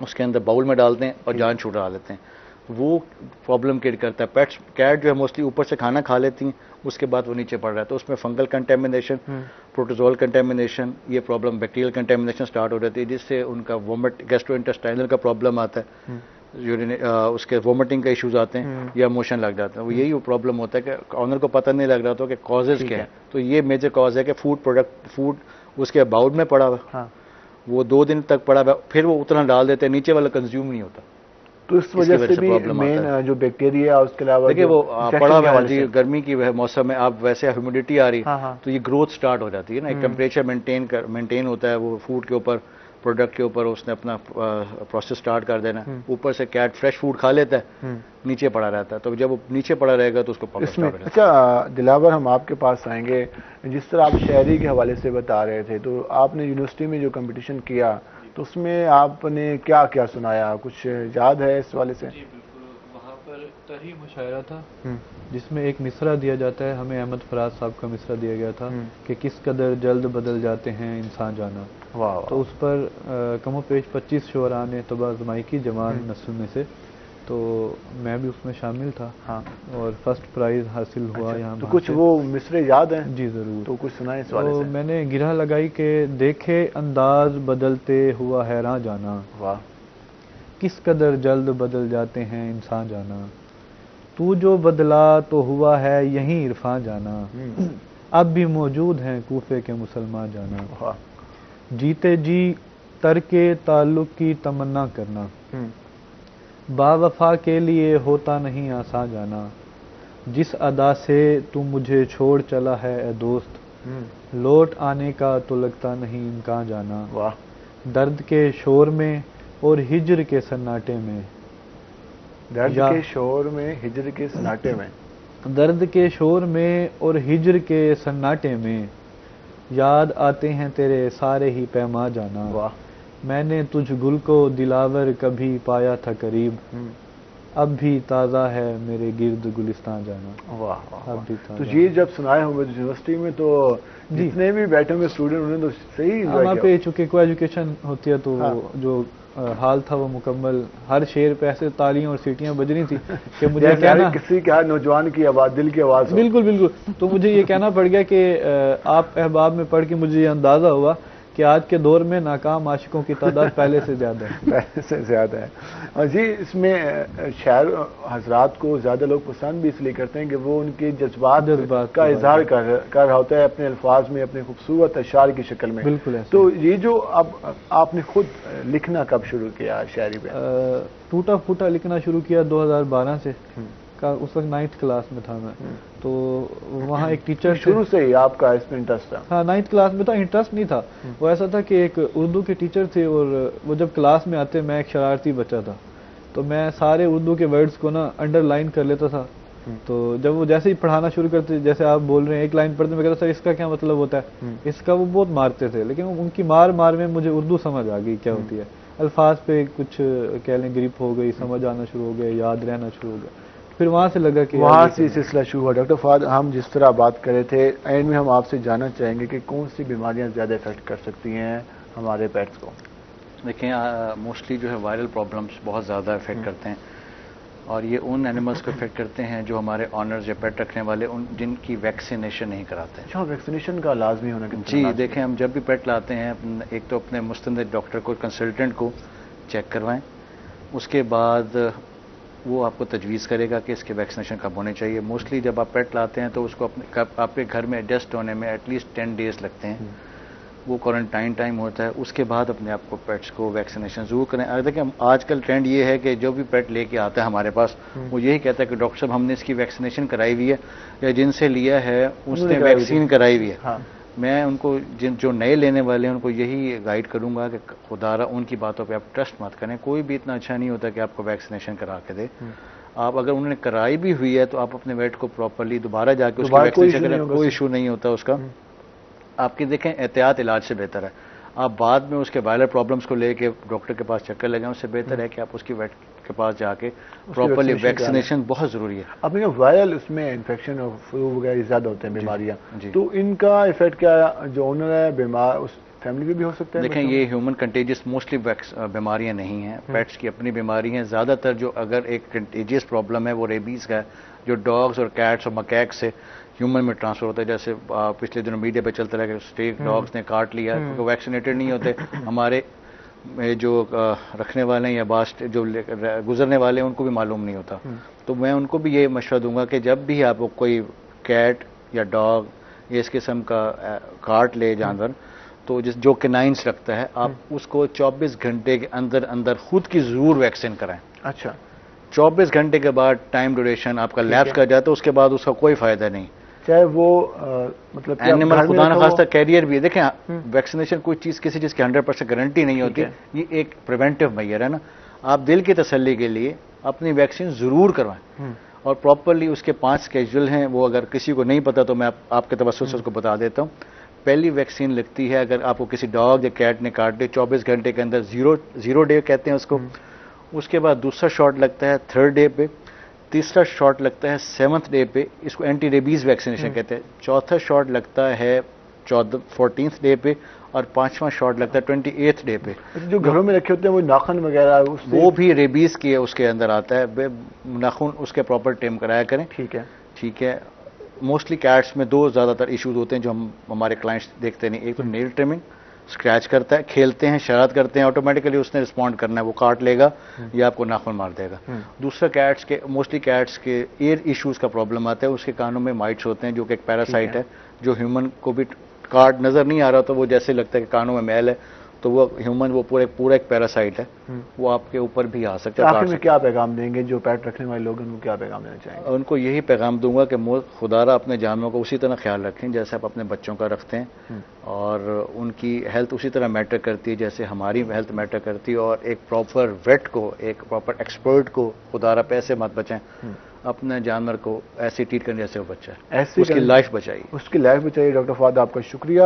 اس کے اندر باؤل میں ڈالتے ہیں اور جان چھوڑا لیتے ہیں. وہ پرابلم کریٹ کرتا ہے. پیٹس کیٹ جو ہے موسٹلی اوپر سے کھانا کھا لیتی ہیں, اس کے بعد وہ نیچے پڑ رہا ہے, تو اس میں فنگل کنٹامینیشن, پروٹوزول کنٹامینیشن, یہ پرابلم بیکٹیریل کنٹامینیشن سٹارٹ ہو جاتی ہے, جس سے ان کا وومٹ, گیسٹرو انٹسٹائنل کا پرابلم آتا ہے, اس کے وومٹنگ کا ایشوز آتے ہیں یا موشن لگ جاتا ہے. وہ یہی پرابلم ہوتا ہے کہ آنر کو پتہ نہیں لگ رہا تو کہ کازز کیا ہے. تو یہ میجر کاز ہے کہ فوڈ اس کے باؤل میں پڑا ہوا, وہ 2 دن تک پڑا ہوا, پھر وہ اتنا ڈال دیتے ہیں, نیچے والا کنزیوم نہیں ہوتا. تو اس وجہ سے بھی مین جو بیکٹیریا اس کے علاوہ دیکھیں وہ پڑا ہوا ہے جی, گرمی کی موسم میں آپ ویسے ہیومیڈیٹی آ رہی تو یہ گروتھ سٹارٹ ہو جاتی ہے نا, ایک ٹیمپریچر مینٹین ہوتا ہے وہ فوڈ کے اوپر, پروڈکٹ کے اوپر اس نے اپنا پروسیس سٹارٹ کر دینا. اوپر سے کیٹ فریش فوڈ کھا لیتا ہے, نیچے پڑا رہتا ہے, تو جب وہ نیچے پڑا رہے گا تو اس کو پکڑ سٹارٹ ہو جاتا ہے. اچھا دلاور, ہم آپ کے پاس آئیں گے. جس طرح آپ شہری کے حوالے سے بتا رہے تھے, تو آپ نے یونیورسٹی میں جو کمپٹیشن کیا تو اس میں آپ نے کیا کیا سنایا, کچھ یاد ہے اس والے سے؟ جی بالکل, وہاں پر طرحی مشاعرہ تھا جس میں ایک مصرع دیا جاتا ہے, ہمیں احمد فراز صاحب کا مصرع دیا گیا تھا کہ کس قدر جلد بدل جاتے ہیں انسان جانا. تو اس پر کم و بیش 25 شعراء نے طبع آزمائی کی جوان نسل میں سے, تو میں بھی اس میں شامل تھا اور فرسٹ پرائز حاصل ہوا یہاں. تو کچھ وہ مصرے یاد ہیں؟ جی ضرور, تو کچھ سنائیں اس والے سے. میں نے گرہ لگائی کہ دیکھے انداز بدلتے ہوا حیران جانا, کس قدر جلد بدل جاتے ہیں انسان جانا, تو جو بدلا تو ہوا ہے یہیں عرفان جانا, اب بھی موجود ہیں کوفے کے مسلمان جانا, جیتے جی ترک تعلق کی تمنا کرنا, با وفا کے لیے ہوتا نہیں آسان جانا, جس ادا سے تو مجھے چھوڑ چلا ہے اے دوست, لوٹ آنے کا تو لگتا نہیں امکان جانا, درد کے شور میں اور ہجر کے سناٹے میں, درد کے شور میں ہجر کے سناٹے میں, درد کے شور میں اور ہجر کے سناٹے میں, یاد آتے ہیں تیرے سارے ہی پیما جانا, میں نے تجھ گل کو دلاور کبھی پایا تھا قریب, اب بھی تازہ ہے میرے گرد گلستان جانا. اب بھی تو یہ جب سنائے ہوں گے یونیورسٹی میں تو جتنے بھی بیٹھے ہوئے اسٹوڈنٹ انہوں نے تو صحیح وہاں پہ چونکہ کو ایجوکیشن ہوتی ہے تو جو حال تھا وہ مکمل, ہر شعر پہ ایسے تالیاں اور سیٹیاں بج رہی تھی کہ مجھے کہنا, کسی کے ہر نوجوان کی آواز, دل کی آواز. بالکل بالکل, تو مجھے یہ کہنا پڑ گیا کہ آپ احباب میں پڑھ کے مجھے یہ اندازہ ہوا کہ آج کے دور میں ناکام عاشقوں کی تعداد پہلے سے زیادہ ہے. پہلے سے زیادہ ہے. اور جی اس میں شاعر حضرات کو زیادہ لوگ پسند بھی اس لیے کرتے ہیں کہ وہ ان کے جذبات کا اظہار کر رہا ہوتا ہے اپنے الفاظ میں, اپنے خوبصورت اشعار کی شکل میں. بالکل. تو یہ جو اب آپ نے خود لکھنا کب شروع کیا شاعری پہ؟ ٹوٹا پھوٹا لکھنا شروع کیا 2012 سے, اس وقت 9th کلاس میں تھا میں, تو وہاں ایک ٹیچر, شروع سے ہی آپ کا اس میں انٹرسٹ تھا؟ ہاں 9th کلاس میں تھا, انٹرسٹ نہیں تھا. وہ ایسا تھا کہ ایک اردو کے ٹیچر تھے اور وہ جب کلاس میں آتے, میں ایک شرارتی بچہ تھا, تو میں سارے اردو کے ورڈز کو نا انڈر لائن کر لیتا تھا. تو جب وہ جیسے ہی پڑھانا شروع کرتے, جیسے آپ بول رہے ہیں ایک لائن پڑھتے, میں کہتا سر اس کا کیا مطلب ہوتا ہے, اس کا وہ بہت مارتے تھے, لیکن ان کی مار میں مجھے اردو سمجھ آ گئی کیا ہوتی ہے. الفاظ پہ کچھ کہہ لیں گرپ ہو گئی, سمجھ آنا شروع ہو گیا, یاد رہنا شروع ہو گیا. پھر وہاں سے لگا کہ وہاں سے سلسلہ شروع ہوا. ڈاکٹر فہد, ہم جس طرح بات کر رہے تھے, اینڈ میں ہم آپ سے جاننا چاہیں گے کہ کون سی بیماریاں زیادہ افیکٹ کر سکتی ہیں ہمارے پیٹس کو؟ دیکھیں موسٹلی جو ہے وائرل پرابلمس بہت زیادہ افیکٹ کرتے ہیں, اور یہ ان اینیملس کو افیکٹ کرتے ہیں جو ہمارے آنرز یا پیٹ رکھنے والے جن کی ویکسینیشن نہیں کراتے. اچھا, ویکسینیشن کا لازمی ہونا. جی دیکھیں, ہم جب بھی پیٹ لاتے ہیں ایک تو اپنے مستند ڈاکٹر کو, کنسلٹنٹ کو چیک کروائیں, اس کے بعد وہ آپ کو تجویز کرے گا کہ اس کے ویکسینیشن کب ہونے چاہیے. موسٹلی جب آپ پیٹ لاتے ہیں تو اس کو آپ کے گھر میں ایڈجسٹ ہونے میں ایٹ لیسٹ 10 days لگتے ہیں, وہ کوارنٹائن ٹائم ہوتا ہے. اس کے بعد اپنے آپ کو پیٹس کو ویکسینیشن ضرور کریں. دیکھیں آج کل ٹرینڈ یہ ہے کہ جو بھی پیٹ لے کے آتا ہے ہمارے پاس, وہ یہی کہتا ہے کہ ڈاکٹر صاحب ہم نے اس کی ویکسینیشن کرائی ہوئی ہے, یا جن سے لیا ہے اس نے ویکسین کرائی ہوئی ہے. میں ان کو جو نئے لینے والے ہیں ان کو یہی گائیڈ کروں گا کہ خدا را ان کی باتوں پہ آپ ٹرسٹ مت کریں. کوئی بھی اتنا اچھا نہیں ہوتا کہ آپ کو ویکسینیشن کرا کے دے. آپ اگر انہوں نے کرائی بھی ہوئی ہے تو آپ اپنے ویٹ کو پراپرلی دوبارہ جا کے اس کی ویکسینیشن کریں, کوئی ایشو نہیں ہوتا اس کا. آپ کی دیکھیں احتیاط علاج سے بہتر ہے. آپ بعد میں اس کے وائرل پرابلمس کو لے کے ڈاکٹر کے پاس چکر لگائیں, اس سے بہتر ہے کہ آپ اس کی ویٹ کے پاس جا کے پراپرلی ویکسینیشن بہت ضروری ہے. آپ نے وائرل اس میں انفیکشن اور فلو وغیرہ زیادہ ہوتے ہیں بیماریاں, تو ان کا افیکٹ کیا جو اونر ہے بیمار اس فیملی پہ بھی ہو سکتا ہے؟ دیکھیں یہ ہیومن کنٹیجس موسٹلی بیماریاں نہیں ہیں, پیٹس کی اپنی بیماری ہیں. زیادہ تر جو اگر ایک کنٹیجیس پرابلم ہے وہ ریبیز کا ہے, جو ڈاگز اور کیٹس اور مکیک سے ہیومن میں ٹرانسفر ہوتا ہے. جیسے پچھلے دنوں میڈیا پہ چلتا رہا کہ اسٹریٹ ڈاگز نے کاٹ لیا, کیونکہ ویکسینیٹڈ نہیں ہوتے. ہمارے جو رکھنے والے ہیں یا جو گزرنے والے ہیں ان کو بھی معلوم نہیں ہوتا. تو میں ان کو بھی یہ مشورہ دوں گا کہ جب بھی آپ کوئی کیٹ یا ڈاگ یا اس قسم کا کاٹ لے جانور, تو جو کینائنس رکھتا ہے آپ اس کو 24 گھنٹے کے اندر اندر خود کی ضرور ویکسین کرائیں. اچھا, 24 گھنٹے کے بعد ٹائم ڈیوریشن آپ کا لیپس کر جاتا ہے, اس کے بعد اس کا کوئی فائدہ نہیں. چاہے وہ مطلب اینیمل خدا نخواستہ کیریئر بھی ہے. دیکھیں ویکسینیشن کوئی چیز کسی چیز کی 100% گارنٹی نہیں ہوتی, یہ ایک پریونٹیو میئر ہے نا. آپ دل کی تسلی کے لیے اپنی ویکسین ضرور کروائیں, اور پراپرلی اس کے 5 اسکیجول ہیں, وہ اگر کسی کو نہیں پتا تو میں آپ کے توسط سے اس کو بتا دیتا ہوں. پہلی ویکسین لگتی ہے اگر آپ کو کسی ڈاگ یا کیٹ نے کاٹ دے 24 گھنٹے کے اندر, زیرو ڈے کہتے ہیں اس کو. اس کے بعد دوسرا شاٹ لگتا ہے 3rd ڈے پہ, تیسرا شاٹ لگتا ہے 7th ڈے پہ, اس کو اینٹی ریبیز ویکسینیشن کہتے ہیں. چوتھا شاٹ لگتا ہے 14th ڈے پہ, اور 5واں شاٹ لگتا ہے 28th ڈے پہ. جو گھروں میں رکھے ہوتے ہیں وہ ناخن وغیرہ وہ بھی ریبیز کے اس کے اندر آتا ہے. ناخن اس کے پراپر ٹیم کرایا کریں. ٹھیک ہے. موسٹلی کیٹس میں 2 زیادہ تر ایشوز ہوتے ہیں جو ہمارے کلائنٹس دیکھتے نہیں. ایک تو نیل ٹریمنگ, اسکریچ کرتا ہے, کھیلتے ہیں, شرارت کرتے ہیں, آٹومیٹیکلی اس نے رسپونڈ کرنا ہے, وہ کاٹ لے گا یا آپ کو ناخن مار دے گا. دوسرا موسٹلی کیٹس کے ایئر ایشوز کا پرابلم آتا ہے. اس کے کانوں میں مائٹس ہوتے ہیں جو کہ ایک پیراسائٹ ہے, جو ہیومن کو بھی کاٹ نظر نہیں آ رہا تو وہ جیسے لگتا ہے کہ کانوں میں میل ہے, تو وہ ہیومن وہ پورا ایک پیراسائٹ ہے, وہ آپ کے اوپر بھی آ سکتا ہے. آخر میں کیا پیغام دیں گے جو پیٹ رکھنے والے لوگ, ان کو کیا پیغام دینا چاہیں گے؟ ان کو یہی پیغام دوں گا کہ خدارا اپنے جانوروں کو اسی طرح خیال رکھیں جیسے آپ اپنے بچوں کا رکھتے ہیں, اور ان کی ہیلتھ اسی طرح میٹر کرتی ہے جیسے ہماری ہیلتھ میٹر کرتی ہے. اور ایک پراپر ویٹ کو, ایک پراپر ایکسپرٹ کو خدارا پیسے مت بچائیں, اپنے جانور کو ایسے ٹریٹ کرنے جیسے وہ بچہ ہے, اس کی لائف بچائیے, اس کی لائف بچائیے. ڈاکٹر فواد آپ کا شکریہ.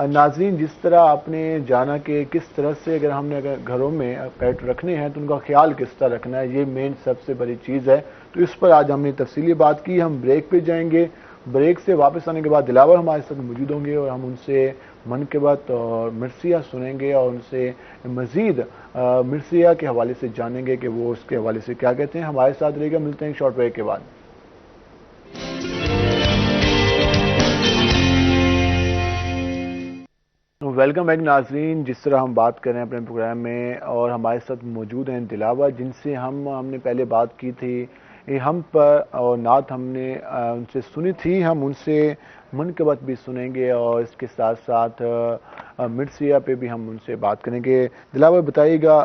ناظرین, جس طرح آپ نے جانا کہ کس طرح سے اگر ہم نے گھروں میں پیٹ رکھنے ہیں تو ان کا خیال کس طرح رکھنا ہے, یہ مین سب سے بڑی چیز ہے. تو اس پر آج ہم نے تفصیلی بات کی. ہم بریک پہ جائیں گے, بریک سے واپس آنے کے بعد دلاور ہمارے ساتھ موجود ہوں گے اور ہم ان سے منقبت اور مرثیہ سنیں گے اور ان سے مزید مرثیہ کے حوالے سے جانیں گے کہ وہ اس کے حوالے سے کیا کہتے ہیں. ہمارے ساتھ رہے گا, ملتے ہیں شارٹ بریک کے بعد. ویلکم بیک ناظرین. جس طرح ہم بات کر رہے ہیں اپنے پروگرام میں, اور ہمارے ساتھ موجود ہیں دلاور, جن سے ہم نے پہلے بات کی تھی ہم پر, اور نعت ہم نے ان سے سنی تھی. ہم ان سے منقبت بھی سنیں گے اور اس کے ساتھ ساتھ مرثیہ پہ بھی ہم ان سے بات کریں گے. دلاور بتائیے گا,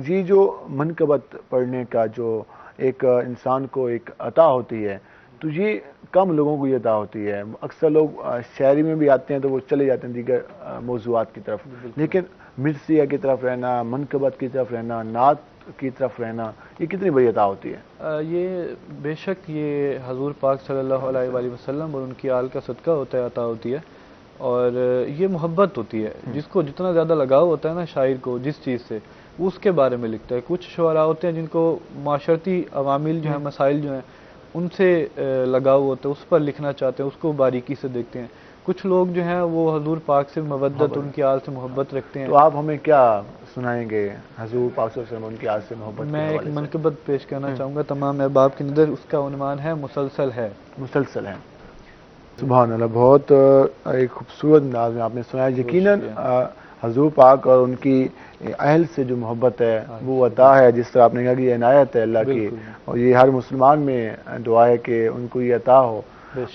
یہ جو منقبت پڑھنے کا جو ایک انسان کو ایک عطا ہوتی ہے, تو یہ کم لوگوں کو یہ عطا ہوتی ہے. اکثر لوگ شاعری میں بھی آتے ہیں تو وہ چلے جاتے ہیں دیگر موضوعات کی طرف, لیکن مرثیہ کی طرف رہنا, منقبت کی طرف رہنا, نعت کی طرف رہنا, یہ کتنی بڑی عطا ہوتی ہے؟ یہ بے شک یہ حضور پاک صلی اللہ علیہ وآلہ وسلم اور ان کی آل کا صدقہ ہوتا ہے, عطا ہوتی ہے. اور یہ محبت ہوتی ہے. جس کو جتنا زیادہ لگاؤ ہوتا ہے نا شاعر کو جس چیز سے, اس کے بارے میں لکھتا ہے. کچھ شعراء ہوتے ہیں جن کو معاشرتی عوامل جو ہیں, مسائل جو ہیں, ان سے لگاؤ ہوتا ہے, اس پر لکھنا چاہتے ہیں, اس کو باریکی سے دیکھتے ہیں. کچھ لوگ جو ہیں وہ حضور پاک سے مودت, ان کی آل سے محبت رکھتے ہیں. تو آپ ہمیں کیا سنائیں گے حضور پاک صلی اللہ علیہ وسلم ان کی آل سے محبت؟ میں ایک منقبت پیش کرنا چاہوں گا تمام احباب کی نظر. اس کا عنوان ہے مسلسل ہے. مسلسل ہے. سبحان اللہ, بہت ایک خوبصورت انداز میں آپ نے سنایا. یقیناً حضور پاک اور ان کی اہل سے جو محبت ہے وہ عطا ہے, جس طرح آپ نے کہا کہ یہ عنایت ہے اللہ کی, اور یہ ہر مسلمان میں دعا ہے کہ ان کو یہ عطا ہو.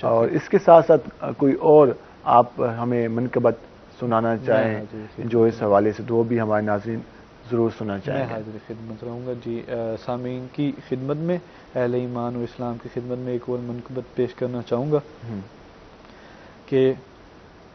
اور اس کے ساتھ ساتھ کوئی اور آپ ہمیں منقبت سنانا چاہیں جو اس حوالے سے, تو وہ بھی ہمارے ناظرین ضرور سننا چاہیں. میں حاضر خدمت رہوں گا. جی, سامعین کی خدمت میں, اہل ایمان و اسلام کی خدمت میں ایک اور منقبت پیش کرنا چاہوں گا کہ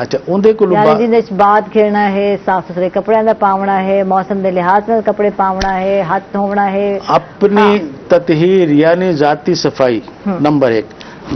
ਅੱਛਾ ਉਹਦੇ ਕੋਲ ਜਿਹਦੇ ਚ ਬਾਦ ਖੇਡਣਾ ਹੈ, ਸਾਫ ਸੁਥਰੇ ਕੱਪੜਿਆਂ ਦਾ ਪਾਉਣਾ ਹੈ, ਮੌਸਮ ਦੇ ਲਿਹਾਜ਼ ਨਾਲ ਕੱਪੜੇ ਪਾਉਣਾ ਹੈ, ਹੱਥ ਧੋਣਾ ਹੈ, ਆਪਣੀ ਤਤਹੀਰ ਯਾਨੀ ਜ਼ਾਤੀ ਸਫਾਈ ਨੰਬਰ 1।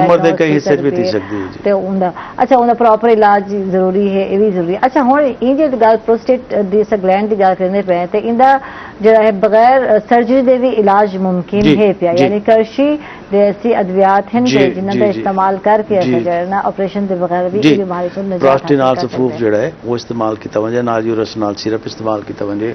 ਉਮਰ ਦੇ ਕਈ ਹਿੱਸੇ ਵੀ ਥੀ ਸਕਦੀ ਹੈ ਜੀ। ਤੇ ਉਹਦਾ ਅੱਛਾ ਉਹਦਾ ਪ੍ਰੋਪਰ ਇਲਾਜ ਜ਼ਰੂਰੀ ਹੈ, ਇਹ ਵੀ ਜ਼ਰੂਰੀ ਹੈ। ਅੱਛਾ, ਹੁਣ ਇਹ ਜਿਹੜੀ ਗੱਲ ਪ੍ਰੋਸਟੇਟ ਦੀ ਗਲੈਂਡ ਦੀ ਗੱਲ ਕਰਦੇ ਪਏ ਤੇ ਇਹਦਾ ਜਿਹੜਾ ਹੈ ਬਗੈਰ ਸਰਜਰੀ ਦੇ ਵੀ ਇਲਾਜ ਮੁਮਕਿਨ ਹੈ ਪਿਆ, ਯਾਨੀ ਕਰਸ਼ੀ ਦੇ ਐਸੀ ਅਦਵਿਆਤ ਹਨ ਜਿਨ੍ਹਾਂ ਦਾ ਇਸਤੇਮਾਲ ਕਰਕੇ ਅਸਾਂ ਜਿਹੜਾ ਨਾ ਆਪਰੇਸ਼ਨ ਦੇ ਬਗੈਰ ਵੀ ਇਹ ਬਿਮਾਰੀ ਤੋਂ ਨਿਜਾਤ ਪ੍ਰੋਸਟੇਨਾਲ ਸਫੂਫ ਜਿਹੜਾ ਹੈ ਉਹ ਇਸਤੇਮਾਲ ਕੀਤਾ ਵਜੇ, ਨਾਲ ਯੂਰਸ ਨਾਲ ਸਿਰਪ ਇਸਤੇਮਾਲ ਕੀਤਾ ਵਜੇ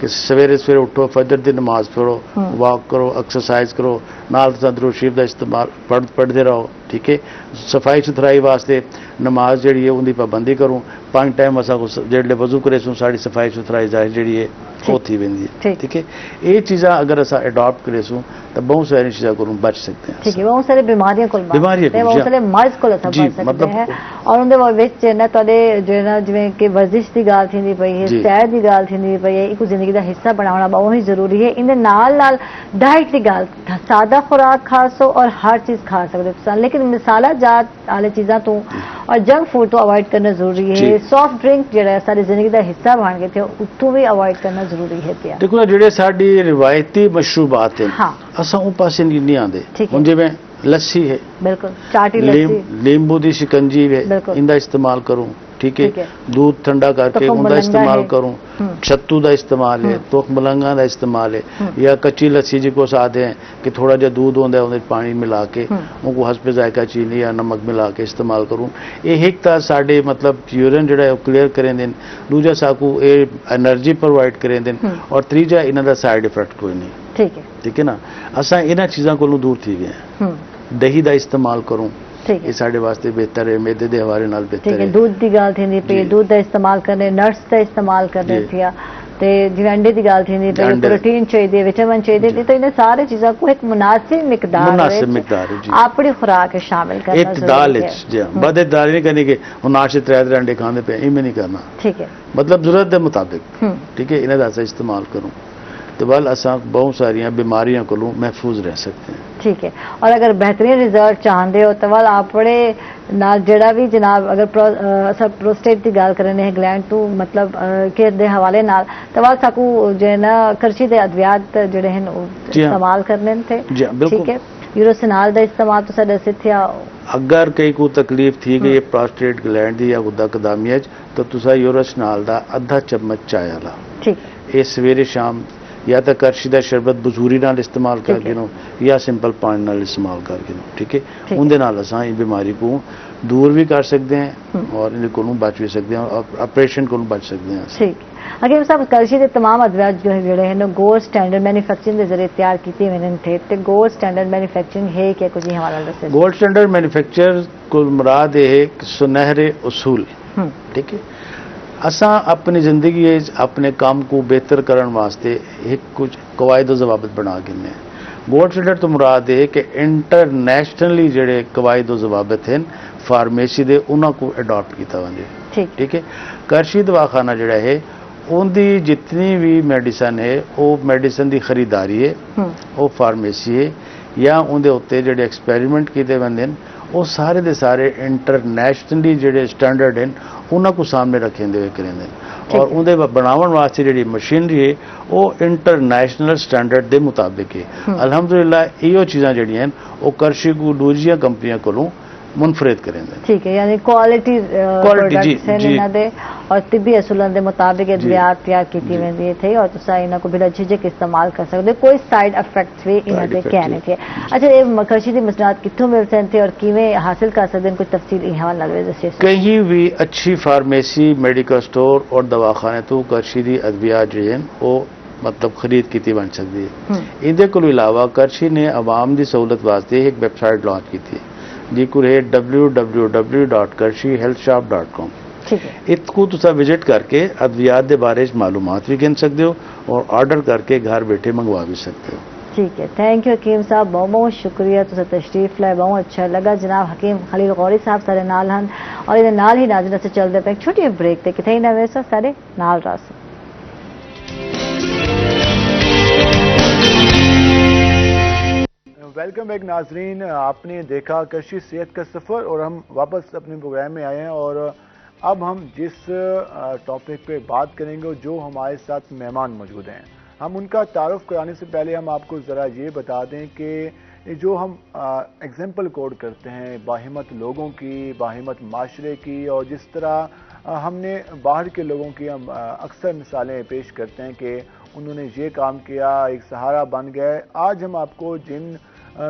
کہ سویرے سویرے اٹھو، فجر دی نماز پڑھو، واک کرو، ایکسرسائز کرو، نال درود شریف دا استعمال پڑھتے رہو، ٹھیک ہے. صفائی ستھرائی واسطے نماز جڑی ہے ان کی پابندی کروں. 5 ٹائم اصا جڑے وضو کرے سوں ساری صفائی ستھرائی ظاہر جڑی ہے وہ تھی ویندی ہے، ٹھیک ہے. یہ چیزاں اگر اصا اڈاپٹ کرے سوں تو بہت ساری چیزاں کو بچ سکتے ہیں. ٹھیک ہے، بہت ساری بیماریاں کو بہت سارے مرض کو بچ سکتے ہیں. اور اندر وچ نا تواڈے جو ہے نا جویں کہ ورزش دی گل تھیندی پئی ہے، سیر دی گل تھیندی پئی ہے، ایک زندگی دا حصہ بناونا بہت ہی ضروری ہے. ان دے نال ڈائٹ دی گل، سادہ خوراک کھا سو اور ہر چیز کھا سکتے ہو، لیکن مسالہ جات والی چیزاں تو اور جنک فوڈ تو اوائڈ کرنا ضروری ہے. سافٹ ڈرنک جڑا ہے ساری زندگی دا حصہ بن گئے تھے، اتوں بھی اوائڈ کرنا ضروری ہے. پیا دیکھو جڑے ساڈی روایتی مشروبات ہیں اساں او پاسے نہیں آندے. ہن جویں لسی ہے، بالکل چاٹی لسی، لیمبو دی شکنجی ہے، ان دا استعمال کروں، ٹھیک ہے. دودھ ٹھنڈا کر کے ان دا استعمال کروں. چھتو دا استعمال ہے، تخم ملنگا دا استعمال ہے، یا کچی لسی جی کو ساتھ ہیں کہ تھوڑا جا دودھ ہوندا ہے ان پانی ملا کے ان کو حسب ذائقہ چینی یا نمک ملا کے استعمال کروں. یہ ایک تا ساڈے مطلب یورین جڑا ہے کلیئر کریں دین، دوجا ساکو اے انرجی پرووائڈ کریں دین، اور تیجا انہاں دا سائیڈ ایفیکٹ کوئی نہیں. ٹھیک ہے نا. اساں انہاں چیزاں کو دور تھی گئے ہیں. دہی دا استعمال کروں، یہ سارے واسطے بہتر ہے، میدے دے حوالے نال بہتر ہے. دودھ دی گل تھیندی پئی، دودھ دا استعمال کرنے، نٹس دا استعمال کرنے تھیا تے جویں انڈے دی گل تھیندی پئی، پروٹین چاہیے، وٹامن چاہیے. تو ان سارے چیزاں کو ایک مناسب مقدار اپنی خوراک شامل کرنا اعتدال ہے. بد اعتدال نہیں کرنی کہ ہن ناشتے 3 انڈے کھاندے پے، ایویں نہیں کرنا. ٹھیک ہے، مطلب ضرورت دے مطابق. ٹھیک ہے، انہاں دا استعمال کروں تو بل اساں بہت ساریاں بیماریاں کو محفوظ رہ سکتے ہیں. ٹھیک ہے. اور اگر بہترین رزلٹ چاہتے ہو تو اپنے نال جڑا بھی جناب اگر پروسٹیٹ کی گل کرنے ہیں گلینڈ تو مطلب کیئر دے حوالے نال تو ساکو جو ہے نا کرچی دے ادویات جڑے ہیں استعمال کرنے تھے. ٹھیک ہے، یوروسینال دا استعمال تو سارے سیتھیا. اگر کئی کو تکلیف تھی کہ پروسٹیٹ گلینڈ دی یا غدہ قدامیہ تو تسا یوروسینال دا آدھا چمچ چائے والا، ٹھیک ہے، یہ سویرے شام یا تو کرشی دا شربت بزوری نال استعمال کر کے یا سمپل پانی نال استعمال کر کے. ٹھیک ہے، اندر نال اساں اس بیماری کو دور بھی کر سکتے ہیں اور ان کو بچ بھی سکتے ہیں اور آپریشن کو بچ سکتے ہیں. ٹھیک. اگر صاحب کرشی دے تمام ادویات جو جڑے ہیں گولڈ سٹینڈرڈ مینوفیکچرنگ دے ذریعے تیار کیتے ہوئے تھے تے گولڈ سٹینڈرڈ مینوفیکچرنگ ہے کہ کچھ حوالہ دسے. گولڈ سٹینڈرڈ مینوفیکچر کو مراد ہے سنہرے اصول. ٹھیک ہے، اساں اپنی زندگی اپنے کام کو بہتر کرن واسطے ایک کچھ قواعد و ضوابط بنا کے ہیں. گولڈ سٹینڈرڈ تو مراد ہے کہ انٹرنیشنلی جڑے قواعد و ضوابط ہیں فارمیسی دے انہاں کو اڈاپٹ کیتا ونجے. ٹھیک ہے، کرشی دواخانہ جڑا ہے ان دی جتنی بھی میڈیسن ہے وہ میڈیسن دی خریداری ہے، وہ فارمیسی ہے یا ان دے اوتے جڑے ایکسپیریمنٹ کیتے وندے ہیں وہ سارے دے سارے انٹرنیشنلی جڑے سٹینڈرڈ ہیں انہاں کو سامنے رکھیں دے کریں دے. اور ان دے بناون واسطے جڑی مشینری ہے وہ انٹرنیشنل سٹینڈرڈ دے مطابق ہے. الحمدللہ یہ چیزاں جڑیاں ہیں وہ کرشی کو دوسری کمپنیاں کو منفرد کریں دے. ٹھیک ہے، یعنی کوالٹی پروڈکٹس ہیں انہاں دے اور طبی اصولوں دے مطابق ادویات تیار کیتی ویندی تھے اور تساں انہاں کو بلا جھجک استعمال کر سکتے، کوئی سائیڈ افیکٹس بھی انہاں دے کہنے تھے. اچھا، یہ کرشی دی مصنوعات کتھوں مل سکتے اور کیویں حاصل کر سکتے ہیں، کچھ تفصیل یہ حوالہ لگے دسے. کہیں بھی اچھی فارمیسی، میڈیکل سٹور اور دواخانے تو کرشی دی ادویات جو ہیں وہ مطلب خرید کیتی بن سکتی ہے. ان دے کول علاوہ کرشی نے عوام دی سہولت واسطے ایک ویب سائٹ لانچ کی تھی جی کو ہے www.karshihealthshop.com. اس کو تسا وزٹ کر کے ادویات دے بارے معلومات بھی گن سکتے ہو اور آرڈر کر کے گھر بیٹھے منگوا بھی سکتے ہو. ٹھیک ہے، تھینک یو حکیم صاحب، بہت بہت شکریہ. تسا تشریف لائے، بہت اچھا لگا. جناب حکیم خلیل غوری صاحب سارے نال ہیں اور یہ نال ہی ناظرین سے چلتے پہ ایک چھوٹی بریک تے کتنے ہی نہ ویسا سارے نال راس. ویلکم بیک ناظرین. آپ نے دیکھا کرشی صحت کا سفر اور ہم واپس اپنے پروگرام میں آئے ہیں اور اب ہم جس ٹاپک پہ بات کریں گے جو ہمارے ساتھ مہمان موجود ہیں ہم ان کا تعارف کرانے سے پہلے ہم آپ کو ذرا یہ بتا دیں کہ جو ہم ایگزامپل کوڈ کرتے ہیں باہمت لوگوں کی، باہمت معاشرے کی، اور جس طرح ہم نے باہر کے لوگوں کی ہم اکثر مثالیں پیش کرتے ہیں کہ انہوں نے یہ کام کیا، ایک سہارا بن گئے. آج ہم آپ کو جن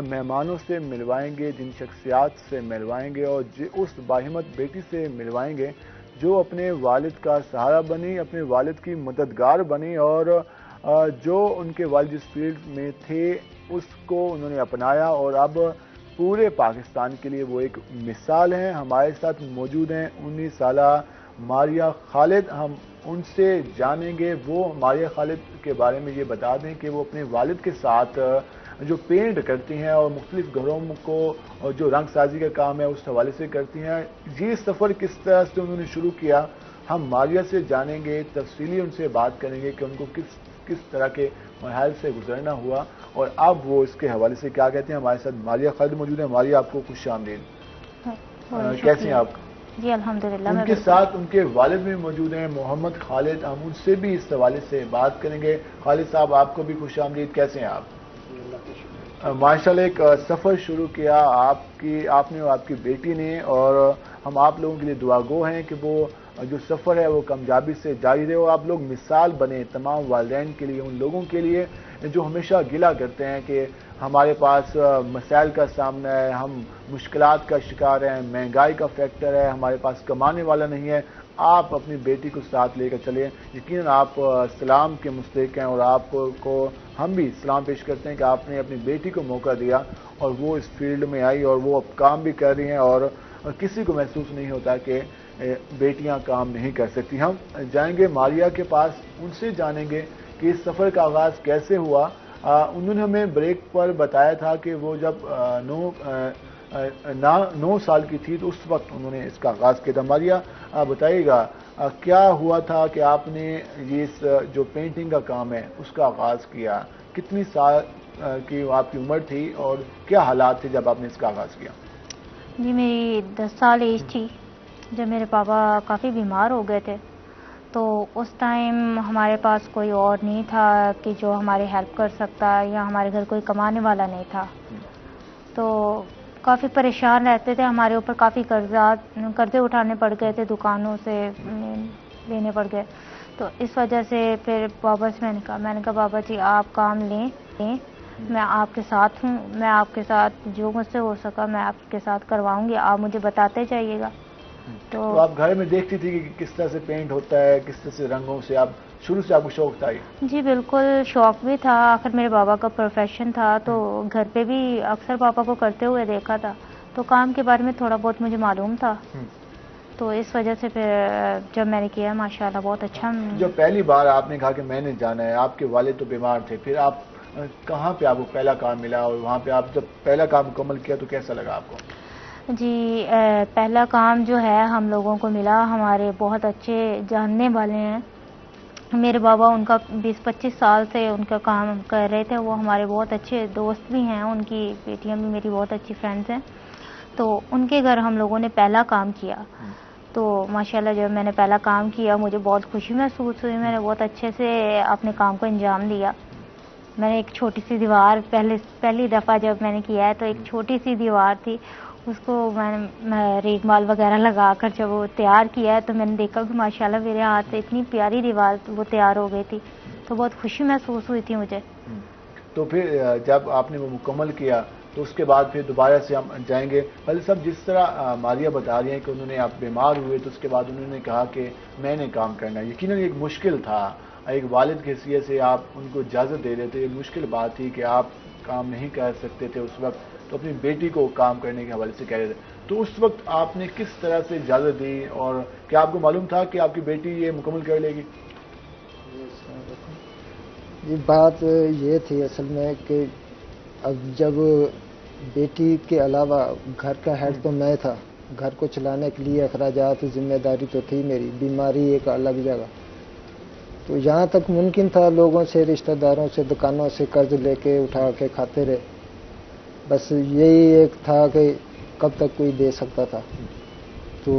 مہمانوں سے ملوائیں گے، جن شخصیات سے ملوائیں گے اور اس باہمت بیٹی سے ملوائیں گے جو اپنے والد کا سہارا بنی، اپنے والد کی مددگار بنی اور جو ان کے والد جس فیلڈ میں تھے اس کو انہوں نے اپنایا اور اب پورے پاکستان کے لیے وہ ایک مثال ہیں. ہمارے ساتھ موجود ہیں 19 سالہ ماریہ خالد. ہم ان سے جانیں گے. وہ ماریہ خالد کے بارے میں یہ بتا دیں کہ وہ اپنے والد کے ساتھ جو پینٹ کرتی ہیں اور مختلف گھروں کو جو رنگ سازی کا کام ہے اس حوالے سے کرتی ہیں. یہ سفر کس طرح سے انہوں نے شروع کیا ہم ماریہ سے جانیں گے. تفصیلی ان سے بات کریں گے کہ ان کو کس طرح کے مراحل سے گزرنا ہوا اور اب وہ اس کے حوالے سے کیا کہتے ہیں. ہمارے ساتھ ماریہ خالد موجود ہیں. ماریہ آپ کو خوش آمدید. کیسے ہیں آپ؟ جی الحمدللہ. ان کے ساتھ ان کے والد بھی موجود ہیں محمد خالد. ہم ان سے بھی اس حوالے سے بات کریں گے. خالد صاحب آپ کو بھی خوش آمدید. کیسے ہیں آپ؟ ماشاءاللہ ایک سفر شروع کیا آپ نے اور آپ کی بیٹی نے اور ہم آپ لوگوں کے لیے دعا گو ہیں کہ وہ جو سفر ہے وہ کامیابی سے جاری رہے اور آپ لوگ مثال بنے تمام والدین کے لیے, ان لوگوں کے لیے جو ہمیشہ گلہ کرتے ہیں کہ ہمارے پاس مسائل کا سامنا ہے, ہم مشکلات کا شکار ہیں, مہنگائی کا فیکٹر ہے, ہمارے پاس کمانے والا نہیں ہے. آپ اپنی بیٹی کو ساتھ لے کر چلیں. یقیناً آپ سلام کے مستحق ہیں اور آپ کو ہم بھی سلام پیش کرتے ہیں کہ آپ نے اپنی بیٹی کو موقع دیا اور وہ اس فیلڈ میں آئی اور وہ اب کام بھی کر رہی ہیں اور کسی کو محسوس نہیں ہوتا کہ بیٹیاں کام نہیں کر سکتی. ہم جائیں گے ماریہ کے پاس, ان سے جانیں گے کہ اس سفر کا آغاز کیسے ہوا. انہوں نے ہمیں بریک پر بتایا تھا کہ وہ جب 9 سال کی تھی تو اس وقت انہوں نے اس کا آغاز کیا تھا. ماریہ بتائیے گا کیا ہوا تھا کہ آپ نے یہ جو پینٹنگ کا کام ہے اس کا آغاز کیا, کتنی سال کی آپ کی عمر تھی اور کیا حالات تھے جب آپ نے اس کا آغاز کیا؟ جی میری 10 سال ایج تھی جب میرے پاپا کافی بیمار ہو گئے تھے. تو اس ٹائم ہمارے پاس کوئی اور نہیں تھا کہ جو ہماری ہیلپ کر سکتا یا ہمارے گھر کوئی کمانے والا نہیں تھا. تو کافی پریشان رہتے تھے. ہمارے اوپر کافی قرضے اٹھانے پڑ گئے تھے, دکانوں سے لینے پڑ گئے. تو اس وجہ سے پھر بابا سے میں نے کہا بابا جی آپ کام لیں, میں آپ کے ساتھ ہوں, میں آپ کے ساتھ جو مجھ سے ہو سکا میں آپ کے ساتھ کرواؤں گی, آپ مجھے بتاتے جائیے گا. تو آپ گھر میں دیکھتی تھی کہ کس طرح سے پینٹ ہوتا ہے, کس طرح سے رنگوں سے آپ شروع سے آپ کو شوق تھا؟ جی بالکل شوق بھی تھا, آخر میرے بابا کا پروفیشن تھا تو گھر پہ بھی اکثر پاپا کو کرتے ہوئے دیکھا تھا تو کام کے بارے میں تھوڑا بہت مجھے معلوم تھا. تو اس وجہ سے پھر جب میں نے کیا ماشاءاللہ بہت اچھا. جب پہلی بار آپ نے کہا کہ میں نے جانا ہے, آپ کے والد تو بیمار تھے, پھر آپ کہاں پہ آپ کو پہلا کام ملا اور وہاں پہ آپ جب پہلا کام مکمل کیا تو کیسا لگا آپ کو؟ جی پہلا کام جو ہے ہم لوگوں کو ملا, ہمارے بہت اچھے جاننے والے ہیں میرے بابا, ان کا 20-25 سال سے ان کا کام کر رہے تھے. وہ ہمارے بہت اچھے دوست بھی ہیں, ان کی بیٹیاں بھی میری بہت اچھی فرینڈز ہیں. تو ان کے گھر ہم لوگوں نے پہلا کام کیا. تو ماشاءاللہ جب میں نے پہلا کام کیا مجھے بہت خوشی محسوس ہوئی. میں نے بہت اچھے سے اپنے کام کو انجام دیا. میں نے ایک چھوٹی سی دیوار پہلی دفعہ جب میں نے کیا ہے تو ایک چھوٹی سی دیوار تھی, اس کو میں نے ریگ مال وغیرہ لگا کر جب وہ تیار کیا ہے تو میں نے دیکھا کہ ماشاءاللہ میرے ہاتھ سے اتنی پیاری دیوار وہ تیار ہو گئی تھی. تو بہت خوشی محسوس ہوئی تھی مجھے. تو پھر جب آپ نے وہ مکمل کیا تو اس کے بعد پھر دوبارہ سے ہم جائیں گے. خالد صاحب جس طرح ماریہ بتا رہی ہیں کہ انہوں نے آپ بیمار ہوئے تو اس کے بعد انہوں نے کہا کہ میں نے کام کرنا ہے, یقیناً ایک مشکل تھا, ایک والد کی حیثیت سے آپ ان کو اجازت دے رہے تھے, یہ مشکل بات تھی کہ آپ کام نہیں کر سکتے تھے اس وقت, تو اپنی بیٹی کو کام کرنے کے حوالے سے کہہ رہے تھے. تو اس وقت آپ نے کس طرح سے اجازت دی اور کیا آپ کو معلوم تھا کہ آپ کی بیٹی یہ مکمل کر لے گی؟ یہ بات یہ تھی اصل میں کہ اب جب بیٹی کے علاوہ گھر کا ہیڈ تو میں تھا, گھر کو چلانے کے لیے اخراجات ذمہ داری تو تھی میری, بیماری ایک الگ جگہ. تو یہاں تک ممکن تھا لوگوں سے, رشتہ داروں سے, دکانوں سے قرض لے کے اٹھا کے کھاتے رہے. بس یہی ایک تھا کہ کب تک کوئی دے سکتا تھا. تو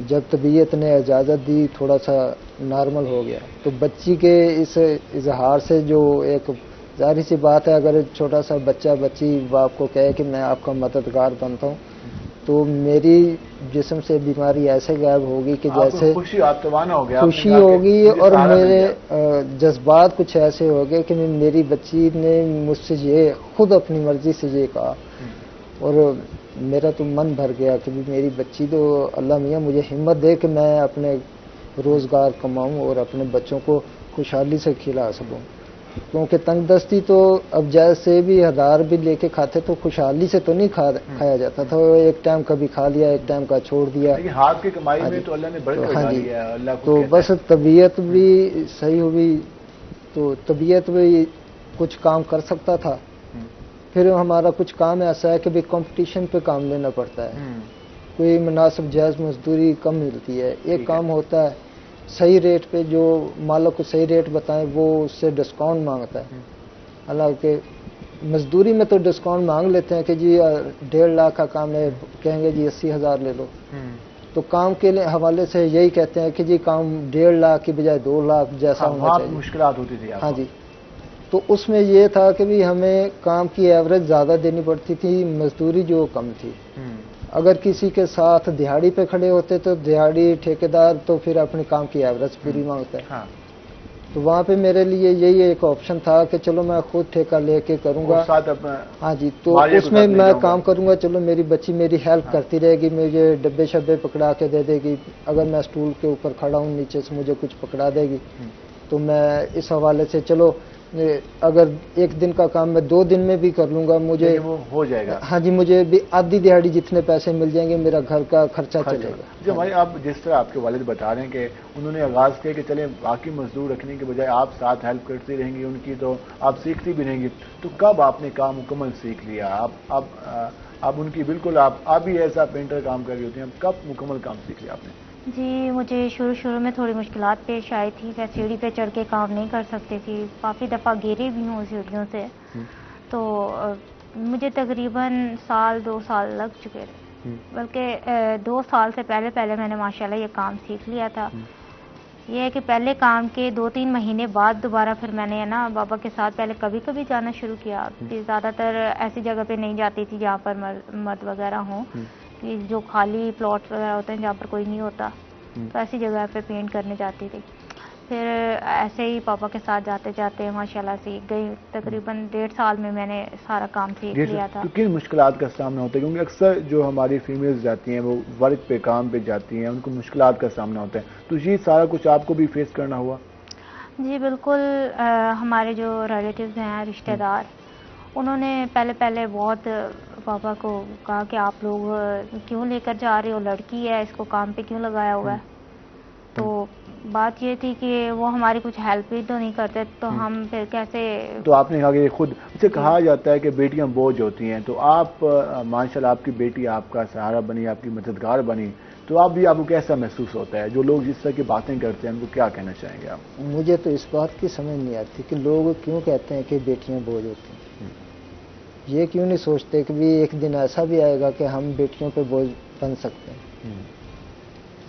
جب طبیعت نے اجازت دی تھوڑا سا نارمل ہو گیا. تو بچی کے اس اظہار سے جو ایک ظاہر سی بات ہے, اگر چھوٹا سا بچی باپ کو کہے کہ میں آپ کا مددگار بنتا ہوں تو میری جسم سے بیماری ایسے غائب ہوگی کہ جیسے خوشی ہوگی اور میرے جذبات کچھ ایسے ہو گئے کہ میری بچی نے مجھ سے یہ خود اپنی مرضی سے یہ کہا اور میرا تو من بھر گیا کہ میری بچی تو اللہ میاں مجھے ہمت دے کہ میں اپنے روزگار کماؤں اور اپنے بچوں کو خوشحالی سے کھلا سکوں. کیونکہ تنگ دستی تو اب جیسے بھی 1000 بھی لے کے کھاتے تو خوشحالی سے تو نہیں کھایا جاتا تھا، ایک ٹائم کبھی کھا لیا، ایک ٹائم کا چھوڑ دیا. ہاتھ کی کمائی میں تو اللہ نے برکت ڈالی ہے. تو بس طبیعت بھی صحیح ہوئی تو طبیعت بھی کچھ کام کر سکتا تھا. پھر ہمارا کچھ کام ایسا ہے کہ بھی کمپٹیشن پہ کام لینا پڑتا ہے، کوئی مناسب جائز مزدوری کم ملتی ہے. ایک کام ہوتا ہے صحیح ریٹ پہ، جو مالک کو صحیح ریٹ بتائیں وہ اس سے ڈسکاؤنٹ مانگتا ہے. حالانکہ مزدوری میں تو ڈسکاؤنٹ مانگ لیتے ہیں کہ جی 1.5 لاکھ کا کام ہے، کہیں گے جی 80,000 لے لو. تو کام کے حوالے سے یہی کہتے ہیں کہ جی کام 1.5 لاکھ کی بجائے 2 لاکھ جیسا ہونا چاہیے. مشکلات ہوتی تھی. ہاں جی. تو اس میں یہ تھا کہ بھی ہمیں کام کی ایوریج زیادہ دینی پڑتی تھی، مزدوری جو کم تھی. اگر کسی کے ساتھ دیہاڑی پہ کھڑے ہوتے تو دیہاڑی ٹھیکیدار تو پھر اپنے کام کی ایوریج پوری مانگتا ہے. تو وہاں پہ میرے لیے یہی ایک آپشن تھا کہ چلو میں خود ٹھیکہ لے کے کروں گا. ہاں جی. تو اس میں میں کام کروں گا، چلو میری بچی میری ہیلپ کرتی رہے گی، مجھے ڈبے شبے پکڑا کے دے دے گی. اگر میں اسٹول کے اوپر کھڑا ہوں نیچے سے مجھے کچھ پکڑا دے گی. تو میں اس حوالے سے چلو اگر 1 دن کا کام میں 2 دن میں بھی کر لوں گا مجھے وہ ہو جائے گا. ہاں جی. مجھے بھی آدھی دیہاڑی جتنے پیسے مل جائیں گے میرا گھر کا خرچہ چلے گا. جو بھائی آپ جس طرح آپ کے والد بتا رہے ہیں کہ انہوں نے آغاز کیا کہ چلیں باقی مزدور رکھنے کے بجائے آپ ساتھ ہیلپ کرتی رہیں گی ان کی، تو آپ سیکھتی بھی رہیں گی. تو کب آپ نے کام مکمل سیکھ لیا؟ آپ ان کی بالکل آپ بھی ایسا پینٹر کام کر رہی ہوتی ہیں، کب مکمل کام سیکھ لیا آپ نے؟ جی مجھے شروع میں تھوڑی مشکلات پیش آئی تھی کہ سیڑھی پہ چڑھ کے کام نہیں کر سکتی تھی. کافی دفعہ گری بھی ہوں سیڑھیوں سے. تو مجھے تقریباً 1-2 سال لگ چکے تھے، بلکہ 2 سال سے پہلے میں نے ماشاءاللہ یہ کام سیکھ لیا تھا. یہ ہے کہ پہلے کام کے 2-3 مہینے بعد دوبارہ پھر میں نے نا بابا کے ساتھ پہلے کبھی جانا شروع کیا. زیادہ تر ایسی جگہ پہ نہیں جاتی تھی جہاں پر مرد وغیرہ ہوں، جو خالی پلاٹ وغیرہ ہوتے ہیں جہاں پر کوئی نہیں ہوتا، تو ایسی جگہ پہ پینٹ کرنے جاتی تھی. پھر ایسے ہی پاپا کے ساتھ جاتے ماشاءاللہ سیکھ گئی. تقریباً 1.5 سال میں نے سارا کام سیکھ لیا تھا. تو کن مشکلات کا سامنا ہوتا ہے؟ کیونکہ اکثر جو ہماری فیمیلز جاتی ہیں وہ ورک پہ کام پہ جاتی ہیں، ان کو مشکلات کا سامنا ہوتا ہے. تو یہ سارا کچھ آپ کو بھی فیس کرنا ہوا؟ جی بالکل. ہمارے جو ریلیٹیوز ہیں، رشتہ دار، انہوں نے پہلے بہت پاپا کو کہا کہ آپ لوگ کیوں لے کر جا رہے ہو، لڑکی ہے، اس کو کام پہ کیوں لگایا ہوا ہے. تو بات یہ تھی کہ وہ ہماری کچھ ہیلپ بھی تو نہیں کرتے، تو ہم پھر کیسے. تو آپ نے کہا کہ خود اسے کہا جاتا ہے کہ بیٹیاں بوجھ ہوتی ہیں، تو آپ ماشاءاللہ آپ کی بیٹی آپ کا سہارا بنی، آپ کی مددگار بنی، تو آپ کو کیسا محسوس ہوتا ہے؟ جو لوگ جس طرح کی باتیں کرتے ہیں ان کو کیا کہنا چاہیں گے آپ؟ مجھے تو اس بات کی سمجھ نہیں آتی کہ لوگ کیوں کہتے ہیں کہ بیٹیاں بوجھ ہوتی ہیں. یہ کیوں نہیں سوچتے کہ بھی ایک دن ایسا بھی آئے گا کہ ہم بیٹیوں پہ بوجھ بن سکتے ہیں.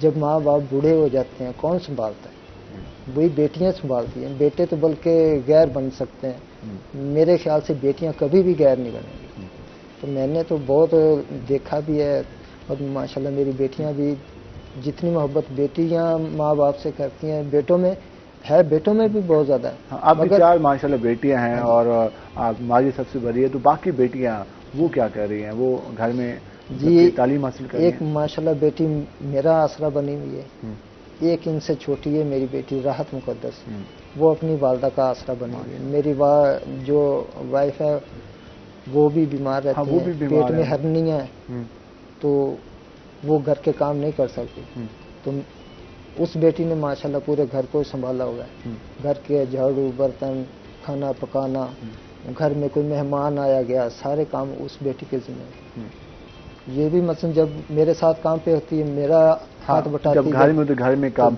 جب ماں باپ بوڑھے ہو جاتے ہیں کون سنبھالتا ہے؟ وہی بیٹیاں سنبھالتی ہیں. بیٹے تو بلکہ غیر بن سکتے ہیں. میرے خیال سے بیٹیاں کبھی بھی غیر نہیں بنیں گی. تو میں نے تو بہت دیکھا بھی ہے، اور ماشاءاللہ میری بیٹیاں بھی جتنی محبت بیٹیاں ماں باپ سے کرتی ہیں بیٹوں میں بھی بہت زیادہ ہے. آپ کی 4 ماشاءاللہ بیٹیاں ہیں اور ہماری سب سے بڑی ہے، تو باقی بیٹیاں وہ کیا کر رہی ہیں؟ وہ گھر میں جی تعلیم حاصل کر رہی ہیں؟ ایک ماشاءاللہ بیٹی میرا آسرا بنی ہوئی ہے. ایک ان سے چھوٹی ہے میری بیٹی راحت مقدس، وہ اپنی والدہ کا آسرا بنی ہوئی ہے. میری جو وائف ہے وہ بھی بیمار رہتی ہے، پیٹ میں ہرنیاں ہیں، تو وہ گھر کے کام نہیں کر سکتی. تو اس بیٹی نے ماشاءاللہ پورے گھر کو سنبھالا ہوا ہے. گھر کے جھاڑو برتن، کھانا پکانا، گھر میں کوئی مہمان آیا گیا، سارے کام اس بیٹی کے ذمہ ہیں. یہ بھی مثلا جب میرے ساتھ کام پہ ہوتی ہے میرا ہاتھ بٹاتی ہے. جب گھر میں تو گھر میں کام.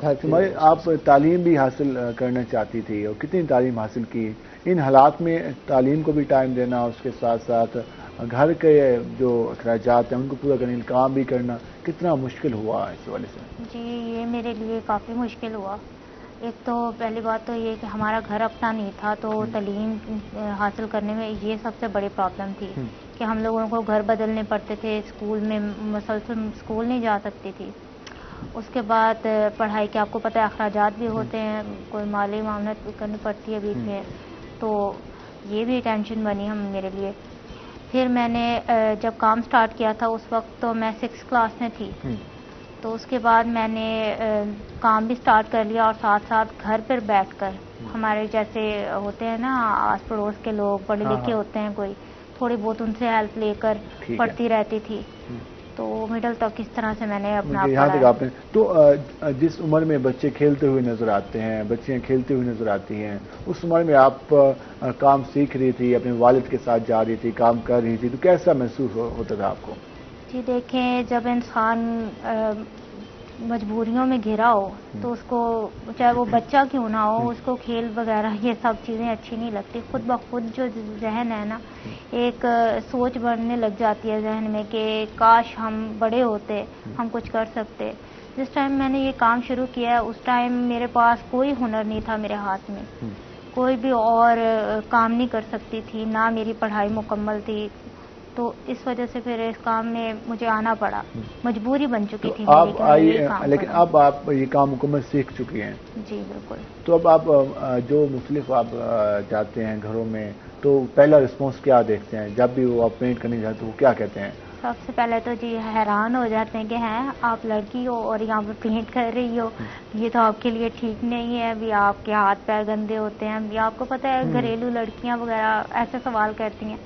آپ تعلیم بھی حاصل کرنا چاہتی تھی، اور کتنی تعلیم حاصل کی؟ ان حالات میں تعلیم کو بھی ٹائم دینا، اس کے ساتھ ساتھ گھر کے جو اخراجات ہیں ان کو پورا کرنے، کام بھی کرنا، کتنا مشکل ہوا اس والے سے؟ جی یہ میرے لیے کافی مشکل ہوا. ایک تو پہلی بات تو یہ کہ ہمارا گھر اپنا نہیں تھا، تو تعلیم حاصل کرنے میں یہ سب سے بڑی پرابلم تھی کہ ہم لوگوں کو گھر بدلنے پڑتے تھے. اسکول میں مسلسل اسکول نہیں جا سکتی تھی. اس کے بعد پڑھائی کے آپ کو پتہ ہے اخراجات بھی ہوتے ہیں، کوئی مالی معاملات بھی کرنی پڑتی ہے بیچ میں، تو یہ بھی ٹینشن بنی ہم میرے لیے. پھر میں نے جب کام سٹارٹ کیا تھا اس وقت تو میں 6 کلاس میں تھی. تو اس کے بعد میں نے کام بھی سٹارٹ کر لیا، اور ساتھ ساتھ گھر پر بیٹھ کر ہمارے جیسے ہوتے ہیں نا آس پڑوس کے لوگ پڑھے لکھے ہوتے ہیں کوئی, تھوڑی بہت ان سے ہیلپ لے کر پڑھتی رہتی تھی. تو مڈل تک اس طرح سے میں نے اپنا یہاں تک آپ نے. تو جس عمر میں بچے کھیلتے ہوئے نظر آتے ہیں, بچیاں کھیلتی ہوئی نظر آتی ہیں, اس عمر میں آپ کام سیکھ رہی تھی, اپنے والد کے ساتھ جا رہی تھی, کام کر رہی تھی, تو کیسا محسوس ہوتا تھا آپ کو؟ جی دیکھیں, جب انسان مجبوریوں میں گھرا ہو تو اس کو, چاہے وہ بچہ کیوں نہ ہو, اس کو کھیل وغیرہ یہ سب چیزیں اچھی نہیں لگتی. خود بخود جو ذہن ہے نا, ایک سوچ بڑھنے لگ جاتی ہے ذہن میں کہ کاش ہم بڑے ہوتے, ہم کچھ کر سکتے. جس ٹائم میں نے یہ کام شروع کیا اس ٹائم میرے پاس کوئی ہنر نہیں تھا میرے ہاتھ میں, کوئی بھی اور کام نہیں کر سکتی تھی, نہ میری پڑھائی مکمل تھی. تو اس وجہ سے پھر اس کام میں مجھے آنا پڑا, مجبوری بن چکی تھی میری کہ میں یہ کام لیکن کروں. اب آپ یہ کام مکمل سیکھ چکی ہیں. جی بالکل. تو اب آپ جو مختلف آپ جاتے ہیں گھروں میں, تو پہلا رسپانس کیا دیکھتے ہیں جب بھی وہ آپ پینٹ کرنے جاتے ہیں, وہ کیا کہتے ہیں؟ سب سے پہلے تو جی حیران ہو جاتے ہیں کہ ہیں آپ لڑکی ہو اور یہاں پہ پینٹ کر رہی ہو, یہ تو آپ کے لیے ٹھیک نہیں ہے, ابھی آپ کے ہاتھ پیر گندے ہوتے ہیں. ابھی آپ کو پتہ ہے گھریلو لڑکیاں وغیرہ ایسے سوال کرتی ہیں.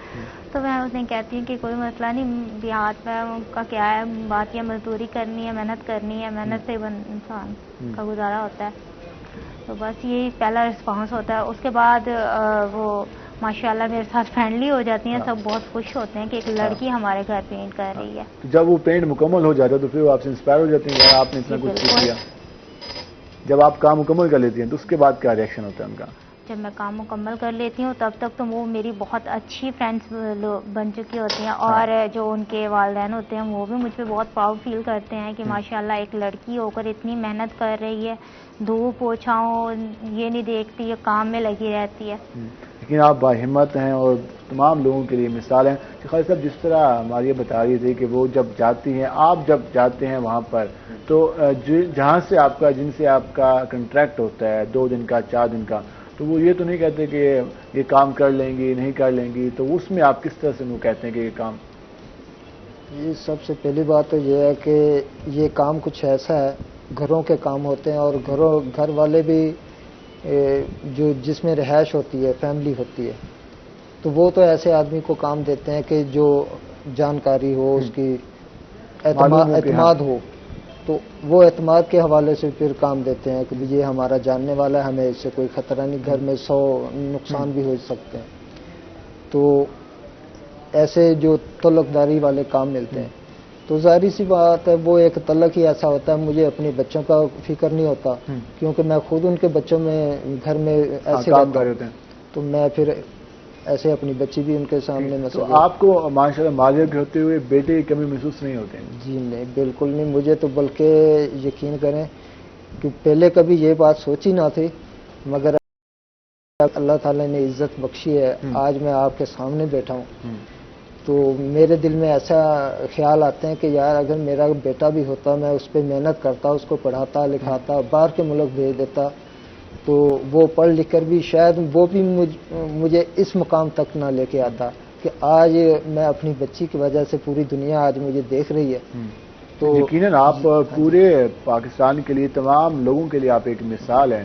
تو میں انہیں کہتی ہوں کہ کوئی مسئلہ نہیں, بھی ہاتھ پیر کا کیا ہے بات, یہ مزدوری کرنی ہے, محنت کرنی ہے, محنت سے انسان کا گزارا ہوتا ہے. تو بس یہی پہلا رسپانس ہوتا ہے. اس کے بعد وہ ماشاءاللہ میرے ساتھ فرینڈلی ہو جاتی ہیں, سب بہت خوش ہوتے ہیں کہ ایک لڑکی ہمارے گھر پینٹ کر رہی ہے. جب وہ پینٹ مکمل ہو جاتا ہے تو پھر وہ آپ سے انسپائر ہو جاتی ہیں, آپ نے اتنا کچھ سیکھ لیا. جب آپ کام مکمل کر لیتی ہیں تو اس کے بعد کیا ریئیکشن ہوتا ہے ان کا؟ جب میں کام مکمل کر لیتی ہوں تب تک تو وہ میری بہت اچھی فرینڈس بن چکی ہوتی ہیں, اور جو ان کے والدین ہوتے ہیں وہ بھی مجھ پہ بہت پراؤڈ فیل کرتے ہیں کہ ماشاءاللہ ایک لڑکی ہو کر اتنی محنت کر رہی ہے, دھوپ پوچھاؤں یہ نہیں دیکھتی, یہ کام میں لگی رہتی ہے. لیکن آپ باہمت ہیں اور تمام لوگوں کے لیے مثال ہیں. خالد صاحب, جس طرح ماریہ بتا رہی تھی کہ وہ جب جاتی ہیں, آپ جب جاتے ہیں وہاں پر, تو جہاں سے آپ کا, جن سے آپ کا کنٹریکٹ ہوتا ہے 2 دن کا 4 دن کا, تو وہ یہ تو نہیں کہتے کہ یہ کام کر لیں گی نہیں کر لیں گی, تو اس میں آپ کس طرح سے وہ کہتے ہیں کہ یہ کام؟ یہ سب سے پہلی بات تو یہ ہے کہ یہ کام کچھ ایسا ہے, گھروں کے کام ہوتے ہیں, اور گھر والے بھی جو جس میں رہائش ہوتی ہے, فیملی ہوتی ہے, تو وہ تو ایسے آدمی کو کام دیتے ہیں کہ جو جانکاری ہو, اس کی اعتماد ہو, تو وہ اعتماد کے حوالے سے پھر کام دیتے ہیں کہ یہ ہمارا جاننے والا ہے, ہمیں اس سے کوئی خطرہ نہیں, گھر میں 100 نقصان بھی ہو سکتے ہیں. تو ایسے جو تعلقداری والے کام ملتے ہیں تو ظاہری سی بات ہے وہ ایک تعلق ہی ایسا ہوتا ہے. مجھے اپنے بچوں کا فکر نہیں ہوتا کیونکہ میں خود ان کے بچوں میں گھر میں ایسے رہتا ہوں, تو میں پھر ایسے اپنی بچی بھی ان کے سامنے میں. تو آپ کو ماشاءاللہ مالیہ کے ہوتے ہوئے بیٹے کی کمی محسوس نہیں ہوتے؟ جی نہیں, بالکل نہیں. مجھے تو بلکہ یقین کریں کہ پہلے کبھی یہ بات سوچی نہ تھی, مگر اللہ تعالیٰ نے عزت بخشی ہے, آج میں آپ کے سامنے بیٹھا ہوں, تو میرے دل میں ایسا خیال آتے ہیں کہ یار اگر میرا بیٹا بھی ہوتا, میں اس پہ محنت کرتا, اس کو پڑھاتا لکھاتا, باہر کے ملک بھیج دیتا, تو وہ پڑھ لکھ کر بھی شاید وہ بھی مجھے اس مقام تک نہ لے کے آتا کہ آج میں اپنی بچی کی وجہ سے پوری دنیا آج مجھے دیکھ رہی ہے. تو یقیناً آپ پورے پاکستان کے لیے, تمام لوگوں کے لیے آپ ایک مثال ہیں.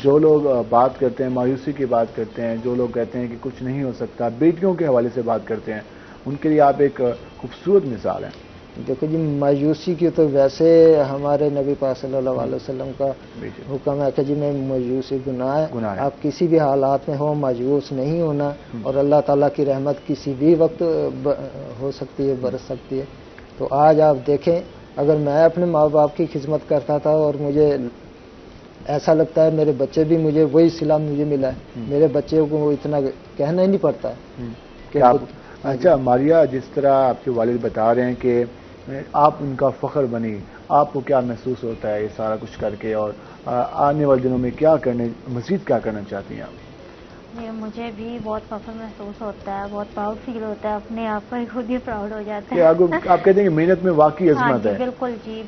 جو لوگ بات کرتے ہیں مایوسی کی بات کرتے ہیں, جو لوگ کہتے ہیں کہ کچھ نہیں ہو سکتا, بیٹیوں کے حوالے سے بات کرتے ہیں, ان کے لیے آپ ایک خوبصورت مثال ہیں. دیکھو جی, مایوسی کی تو ویسے ہمارے نبی پاک صلی اللہ علیہ وسلم کا حکم ہے کہ جی میں مایوسی گناہ ہے. آپ کسی بھی حالات میں ہو مایوس نہیں ہونا, اور اللہ تعالیٰ کی رحمت کسی بھی وقت ہو سکتی ہے, برس سکتی ہے. تو آج آپ دیکھیں, اگر میں اپنے ماں باپ کی خدمت کرتا تھا اور مجھے ایسا لگتا ہے میرے بچے بھی مجھے وہی صلہ مجھے ملا ہے, میرے بچے کو اتنا کہنا ہی نہیں پڑتا کہ اچھا ماریہ, جس طرح آپ کے والد بتا رہے ہیں کہ آپ ان کا فخر بنی, آپ کو کیا محسوس ہوتا ہے یہ سارا کچھ کر کے, اور آنے والے دنوں میں مزید کیا کرنا چاہتی ہیں آپ؟ مجھے بھی بہت فخر محسوس ہوتا ہے, بہت پراؤڈ فیل ہوتا ہے, اپنے آپ پر خود ہی پراؤڈ ہو جاتا ہے. آپ کہتے ہیں کہ محنت میں واقعی عظمت ہے؟ بالکل جی,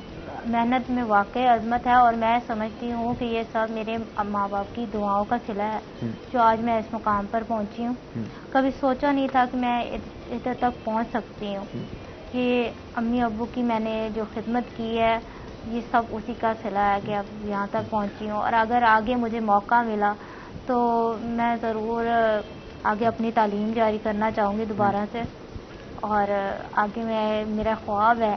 محنت میں واقعی عظمت ہے, اور میں سمجھتی ہوں کہ یہ سب میرے ماں باپ کی دعاؤں کا صلہ ہے جو آج میں اس مقام پر پہنچی ہوں. کبھی سوچا نہیں تھا کہ میں ادھر تک پہنچ سکتی ہوں, کہ امی ابو کی میں نے جو خدمت کی ہے یہ سب اسی کا صلہ ہے کہ اب یہاں تک پہنچی ہوں. اور اگر آگے مجھے موقع ملا تو میں ضرور آگے اپنی تعلیم جاری کرنا چاہوں گی دوبارہ سے، اور آگے میرا خواب ہے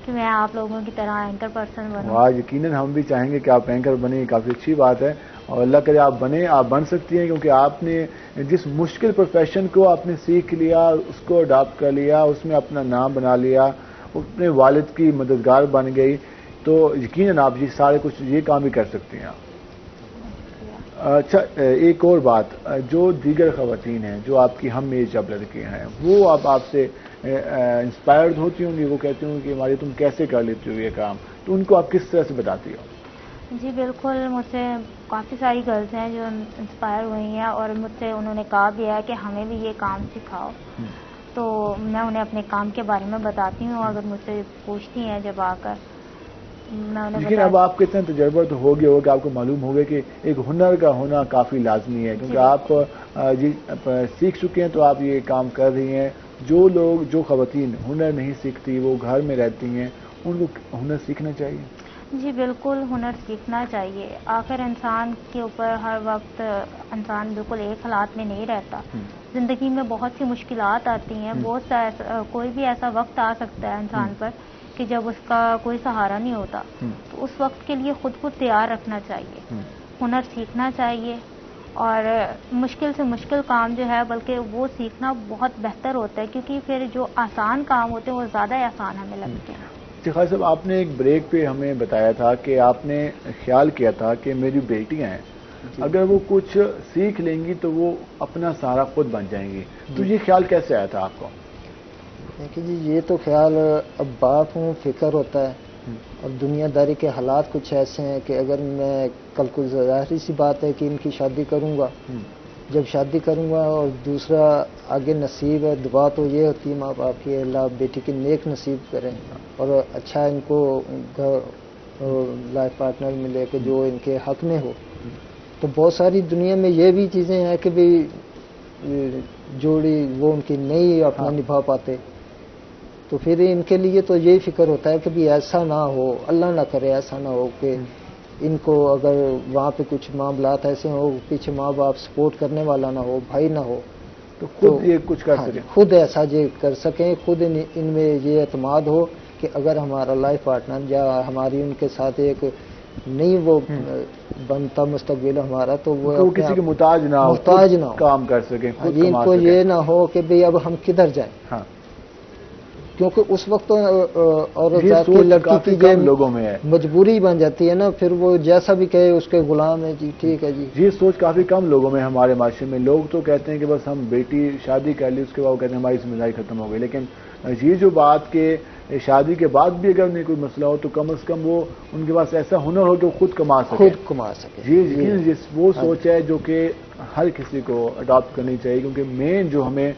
کہ میں آپ لوگوں کی طرح اینکر پرسن بنوں. یقیناً ہم بھی چاہیں گے کہ آپ اینکر بنیں، کافی اچھی بات ہے، اور اللہ کرے آپ بنیں، آپ بن سکتی ہیں، کیونکہ آپ نے جس مشکل پروفیشن کو آپ نے سیکھ لیا، اس کو اڈاپٹ کر لیا، اس میں اپنا نام بنا لیا، اپنے والد کی مددگار بن گئی، تو یقیناً آپ یہ سارے کچھ یہ کام بھی کر سکتی ہیں. اچھا، ایک اور بات، جو دیگر خواتین ہیں جو آپ کی ہم ایج اب لڑکیاں ہیں، وہ اب آپ سے انسپائرڈ ہوتی ہوں گی، وہ کہتی ہوں کہ ہماری تم کیسے کر لیتی ہو یہ کام، تو ان کو آپ کس طرح سے بتاتی ہو؟ جی بالکل، مجھ سے کافی ساری گرلز ہیں جو انسپائر ہوئی ہیں، اور مجھ سے انہوں نے کہا بھی ہے کہ ہمیں بھی یہ کام سکھاؤ. تو میں انہیں اپنے کام کے بارے میں بتاتی ہوں، اگر مجھ سے پوچھتی ہیں جب آ کر میں انہیں لیکن اب آپ کے اتنا تجربہ تو ہو گیا ہوگا کہ آپ کو معلوم ہوگا کہ ایک ہنر کا ہونا کافی لازمی ہے، کیونکہ آپ سیکھ چکے ہیں تو آپ یہ کام کر رہی ہیں. جو خواتین ہنر نہیں سیکھتی، وہ گھر میں رہتی ہیں، ان کو ہنر سیکھنا چاہیے. جی بالکل، ہنر سیکھنا چاہیے. آخر انسان کے اوپر ہر وقت انسان بالکل ایک حالات میں نہیں رہتا. زندگی میں بہت سی مشکلات آتی ہیں، کوئی بھی ایسا وقت آ سکتا ہے انسان پر کہ جب اس کا کوئی سہارا نہیں ہوتا، تو اس وقت کے لیے خود کو تیار رکھنا چاہیے، ہنر سیکھنا چاہیے. اور مشکل سے مشکل کام جو ہے بلکہ وہ سیکھنا بہت بہتر ہوتا ہے، کیونکہ پھر جو آسان کام ہوتے ہیں وہ زیادہ آسان ہمیں لگتے ہیں. خالد صاحب، آپ نے ایک بریک پہ ہمیں بتایا تھا کہ آپ نے خیال کیا تھا کہ میری بیٹیاں ہیں، اگر وہ کچھ سیکھ لیں گی تو وہ اپنا سہارا خود بن جائیں گی، تو یہ خیال کیسے آیا تھا آپ کو؟ دیکھیے جی، یہ تو خیال اب باپ ہوں فکر ہوتا ہے، اور دنیا داری کے حالات کچھ ایسے ہیں کہ اگر میں کل کو ظاہری سی بات ہے کہ ان کی شادی کروں گا، جب شادی کروں گا، اور دوسرا آگے نصیب ہے، دعا تو یہ ہوتی ہے ماں باپ کی، اللہ بیٹی کی نیک نصیب کریں اور اچھا ان کو لائف پارٹنر ملے کہ جو ان کے حق میں ہو. تو بہت ساری دنیا میں یہ بھی چیزیں ہیں کہ بھی جوڑی وہ ان کی نہیں اپنا نبھا پاتے، تو پھر ان کے لیے تو یہی فکر ہوتا ہے کہ بھی ایسا نہ ہو، اللہ نہ کرے ایسا نہ ہو کہ ان کو اگر وہاں پہ کچھ معاملات ایسے ہو، پیچھے ماں باپ سپورٹ کرنے والا نہ ہو، بھائی نہ ہو، تو خود یہ کچھ کر سکیں، خود ایسا یہ کر سکیں، خود ان میں یہ اعتماد ہو کہ اگر ہمارا لائف پارٹنر یا ہماری ان کے ساتھ ایک نہیں وہ بنتا مستقبل ہمارا، تو وہ کسی کے محتاج نہ ہو، کام کر سکیں، خود ان کو یہ نہ ہو کہ بھئی اب ہم کدھر جائیں. کیونکہ اس وقت عورت کی لڑکی کی جو لوگوں میں ہے مجبوری بن جاتی ہے نا، پھر وہ جیسا بھی کہے اس کے غلام ہے. جی ٹھیک ہے جی، یہ سوچ کافی کم لوگوں میں ہمارے معاشرے میں. لوگ تو کہتے ہیں کہ بس ہم بیٹی شادی کر لی، اس کے بعد وہ کہتے ہیں ہماری ذمہ داری ختم ہو گئی. لیکن یہ جو بات کہ شادی کے بعد بھی اگر انہیں کوئی مسئلہ ہو تو کم از کم وہ ان کے پاس ایسا ہنر ہو کہ وہ خود کما سکے. جی وہ سوچ ہے جو کہ ہر کسی کو اڈاپٹ کرنی چاہیے، کیونکہ مین جو ہمیں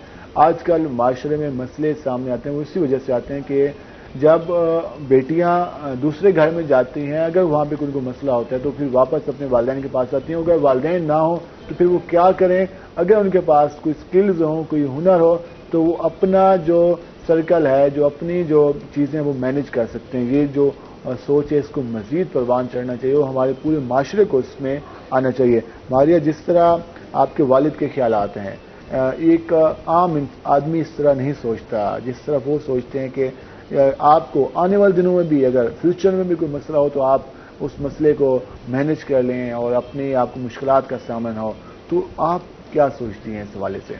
آج کل معاشرے میں مسئلے سامنے آتے ہیں وہ اسی وجہ سے آتے ہیں کہ جب بیٹیاں دوسرے گھر میں جاتی ہیں، اگر وہاں پہ کوئی مسئلہ ہوتا ہے تو پھر واپس اپنے والدین کے پاس آتی ہیں. اگر والدین نہ ہوں تو پھر وہ کیا کریں؟ اگر ان کے پاس کوئی سکلز ہوں، کوئی ہنر ہو، تو وہ اپنا جو سرکل ہے، جو اپنی جو چیزیں وہ مینج کر سکتے ہیں. یہ جو سوچ ہے اس کو مزید پروان چڑھنا چاہیے اور ہمارے پورے معاشرے کو اس میں آنا چاہیے. ماریہ، جس طرح آپ کے والد کے خیالات ہیں، ایک عام آدمی اس طرح نہیں سوچتا. جس طرح وہ سوچتے ہیں کہ آپ کو آنے والے دنوں میں بھی اگر فیوچر میں بھی کوئی مسئلہ ہو تو آپ اس مسئلے کو مینج کر لیں اور اپنے آپ کو مشکلات کا سامنا ہو، تو آپ کیا سوچتی ہیں اس حوالے سے؟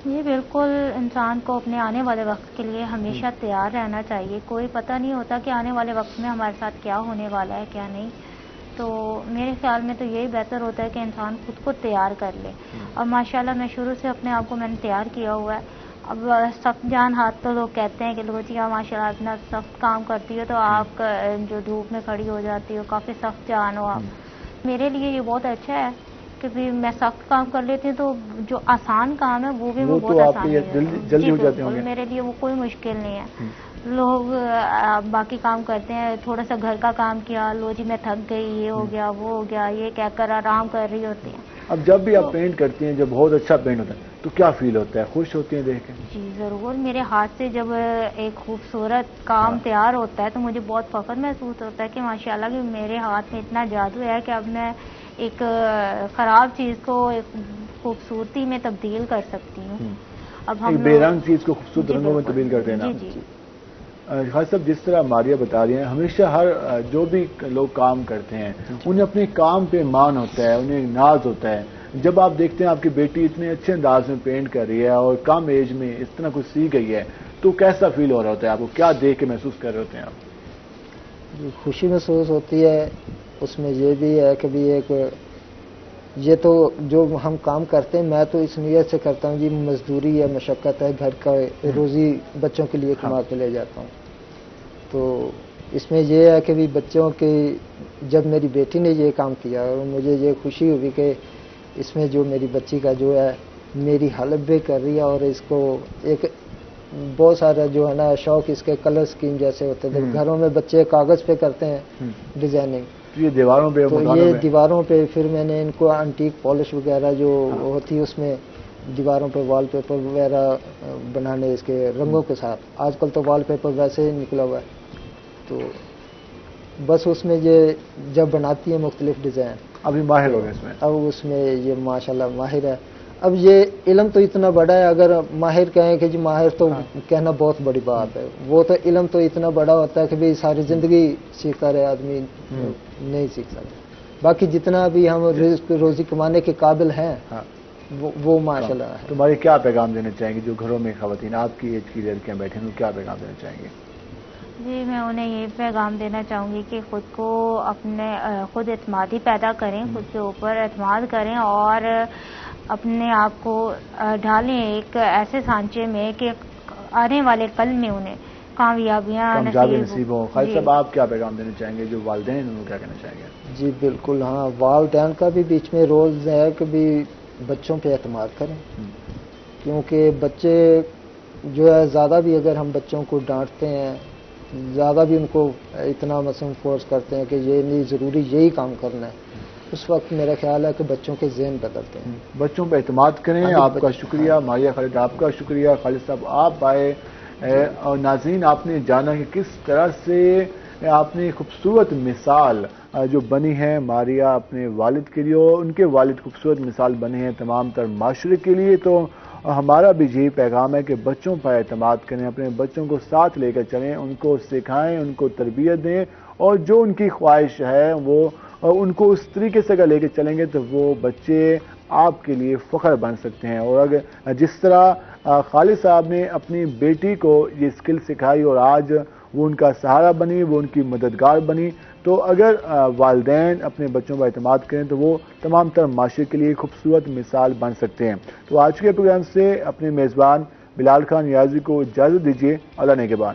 جی بالکل، انسان کو اپنے آنے والے وقت کے لیے ہمیشہ تیار رہنا چاہیے. کوئی پتہ نہیں ہوتا کہ آنے والے وقت میں ہمارے ساتھ کیا ہونے والا ہے کیا نہیں. تو میرے خیال میں تو یہی بہتر ہوتا ہے کہ انسان خود کو تیار کر لے. اور ماشاءاللہ میں شروع سے اپنے آپ کو میں نے تیار کیا ہوا ہے. اب سخت جان ہاتھ تو لوگ کہتے ہیں کہ لوگ جی آپ ماشاءاللہ اتنا سخت کام کرتی ہو تو آپ جو دھوپ میں کھڑی ہو جاتی ہو، کافی سخت جان ہو آپ. میرے لیے یہ بہت اچھا ہے کہ بھی میں سخت کام کر لیتی ہوں، تو جو آسان کام ہے وہ بھی میں بہت آسان جلدی ہو جاتے ہیں. میرے لیے وہ کوئی مشکل نہیں ہے. لوگ باقی کام کرتے ہیں، تھوڑا سا گھر کا کام کیا، لو جی میں تھک گئی، یہ ہو گیا وہ ہو گیا، یہ کہہ کر آرام کر رہی ہوتی ہیں. اب جب بھی آپ پینٹ کرتی ہیں، جب بہت اچھا پینٹ ہوتا ہے تو کیا فیل ہوتا ہے؟ خوش ہوتی ہیں دیکھ کے؟ جی ضرور. میرے ہاتھ سے جب ایک خوبصورت کام تیار ہوتا ہے تو مجھے بہت فخر محسوس ہوتا ہے کہ ماشاءاللہ کہ میرے ہاتھ میں اتنا جادو ہے کہ اب میں ایک خراب چیز کو ایک خوبصورتی میں تبدیل کر سکتی ہوں. اب ہم بے رنگ چیز کو خوبصورت رنگوں میں تبدیل کرتے ہیں نا. خالد صاحب جس طرح ماریہ بتا رہی ہیں ہمیشہ ہر جو بھی لوگ کام کرتے ہیں انہیں اپنے کام پہ مان ہوتا ہے, انہیں ناز ہوتا ہے. جب آپ دیکھتے ہیں آپ کی بیٹی اتنے اچھے انداز میں پینٹ کر رہی ہے اور کم ایج میں اس طرح کچھ سیکھ گئی ہے تو کیسا فیل ہو رہا ہوتا ہے آپ کو, کیا دیکھ کے محسوس کر رہے ہوتے ہیں آپ؟ خوشی محسوس ہوتی ہے. اس میں یہ بھی ہے کہ بھی ایک یہ تو جو ہم کام کرتے ہیں میں تو اس نیت سے کرتا ہوں جی مزدوری ہے, مشقت ہے, گھر کا روزی بچوں کے لیے کما کے لے جاتا ہوں. تو اس میں یہ ہے کہ بھی بچوں کی جب میری بیٹی نے یہ کام کیا اور مجھے یہ خوشی ہوئی کہ اس میں جو میری بچی کا جو ہے میری ہیلپ بھی کر رہی ہے اور اس کو ایک بہت سارا جو ہے نا شوق اس کے کلر اسکیم جیسے ہوتے تھے گھروں میں بچے کاغذ پہ کرتے ہیں ڈیزائننگ, یہ دیواروں پہ تو یہ دیواروں پہ پھر میں نے ان کو انٹیک پالش وغیرہ جو ہوتی ہے اس میں دیواروں پہ وال پیپر وغیرہ بنانے اس کے رنگوں کے ساتھ. آج کل تو وال پیپر ویسے ہی نکلا ہوا ہے تو بس اس میں یہ جب بناتی ہے مختلف ڈیزائن. ابھی ماہر ہو گئے اس میں, اب اس میں یہ ماشاءاللہ ماہر ہے. اب یہ علم تو اتنا بڑا ہے, اگر ماہر کہیں کہ جی ماہر تو کہنا بہت بڑی بات ہے, وہ تو علم تو اتنا بڑا ہوتا ہے کہ بھی ساری زندگی سیکھتا رہے آدمی نہیں سیکھ سکتا. باقی جتنا بھی ہم روزی کمانے کے قابل ہیں وہ ماشاءاللہ ہے. تمہارے کیا پیغام دینا چاہیں گے جو گھروں میں خواتین آپ کی ایج کی لڑکیاں بیٹھے ہیں, کیا پیغام دینا چاہیں گے؟ جی میں انہیں یہ پیغام دینا چاہوں گی کہ خود کو اپنے خود اعتمادی پیدا کریں, خود کے اوپر اعتماد کریں اور اپنے آپ کو ڈھالیں ایک ایسے سانچے میں کہ آنے والے کل میں انہیں کامیابیاں نصیب ہوں. خالد صاحب آپ کیا پیغام دینا چاہیں گے جو والدین انہوں کیا کہنا چاہیں گے؟ جی بالکل, ہاں والدین کا بھی بیچ میں رول ہے کہ بھی بچوں پہ اعتماد کریں, کیونکہ بچے جو ہے زیادہ بھی اگر ہم بچوں کو ڈانٹتے ہیں, زیادہ بھی ان کو اتنا مثلا فورس کرتے ہیں کہ یہ نہیں ضروری یہی کام کرنا ہے, اس وقت میرا خیال ہے کہ بچوں کے ذہن بدلتے ہیں. بچوں پہ اعتماد کریں. آپ کا شکریہ ماریہ خالد, آپ کا شکریہ. خالد صاحب آپ آئے اور ناظرین آپ نے جانا کہ کس طرح سے آپ نے خوبصورت مثال جو بنی ہے ماریہ اپنے والد کے لیے اور ان کے والد خوبصورت مثال بنے ہیں تمام تر معاشرے کے لیے. تو ہمارا بھی یہی پیغام ہے کہ بچوں پر اعتماد کریں, اپنے بچوں کو ساتھ لے کر چلیں, ان کو سکھائیں, ان کو تربیت دیں اور جو ان کی خواہش ہے وہ ان کو اس طریقے سے اگر لے کے چلیں گے تو وہ بچے آپ کے لیے فخر بن سکتے ہیں. اور اگر جس طرح خالد صاحب نے اپنی بیٹی کو یہ اسکل سکھائی اور آج وہ ان کا سہارا بنی, وہ ان کی مددگار بنی, تو اگر والدین اپنے بچوں پر اعتماد کریں تو وہ تمام تر معاشرے کے لیے خوبصورت مثال بن سکتے ہیں. تو آج کے پروگرام سے اپنے میزبان بلال خان نیازی کو اجازت دیجیے. اللہ نگہبان.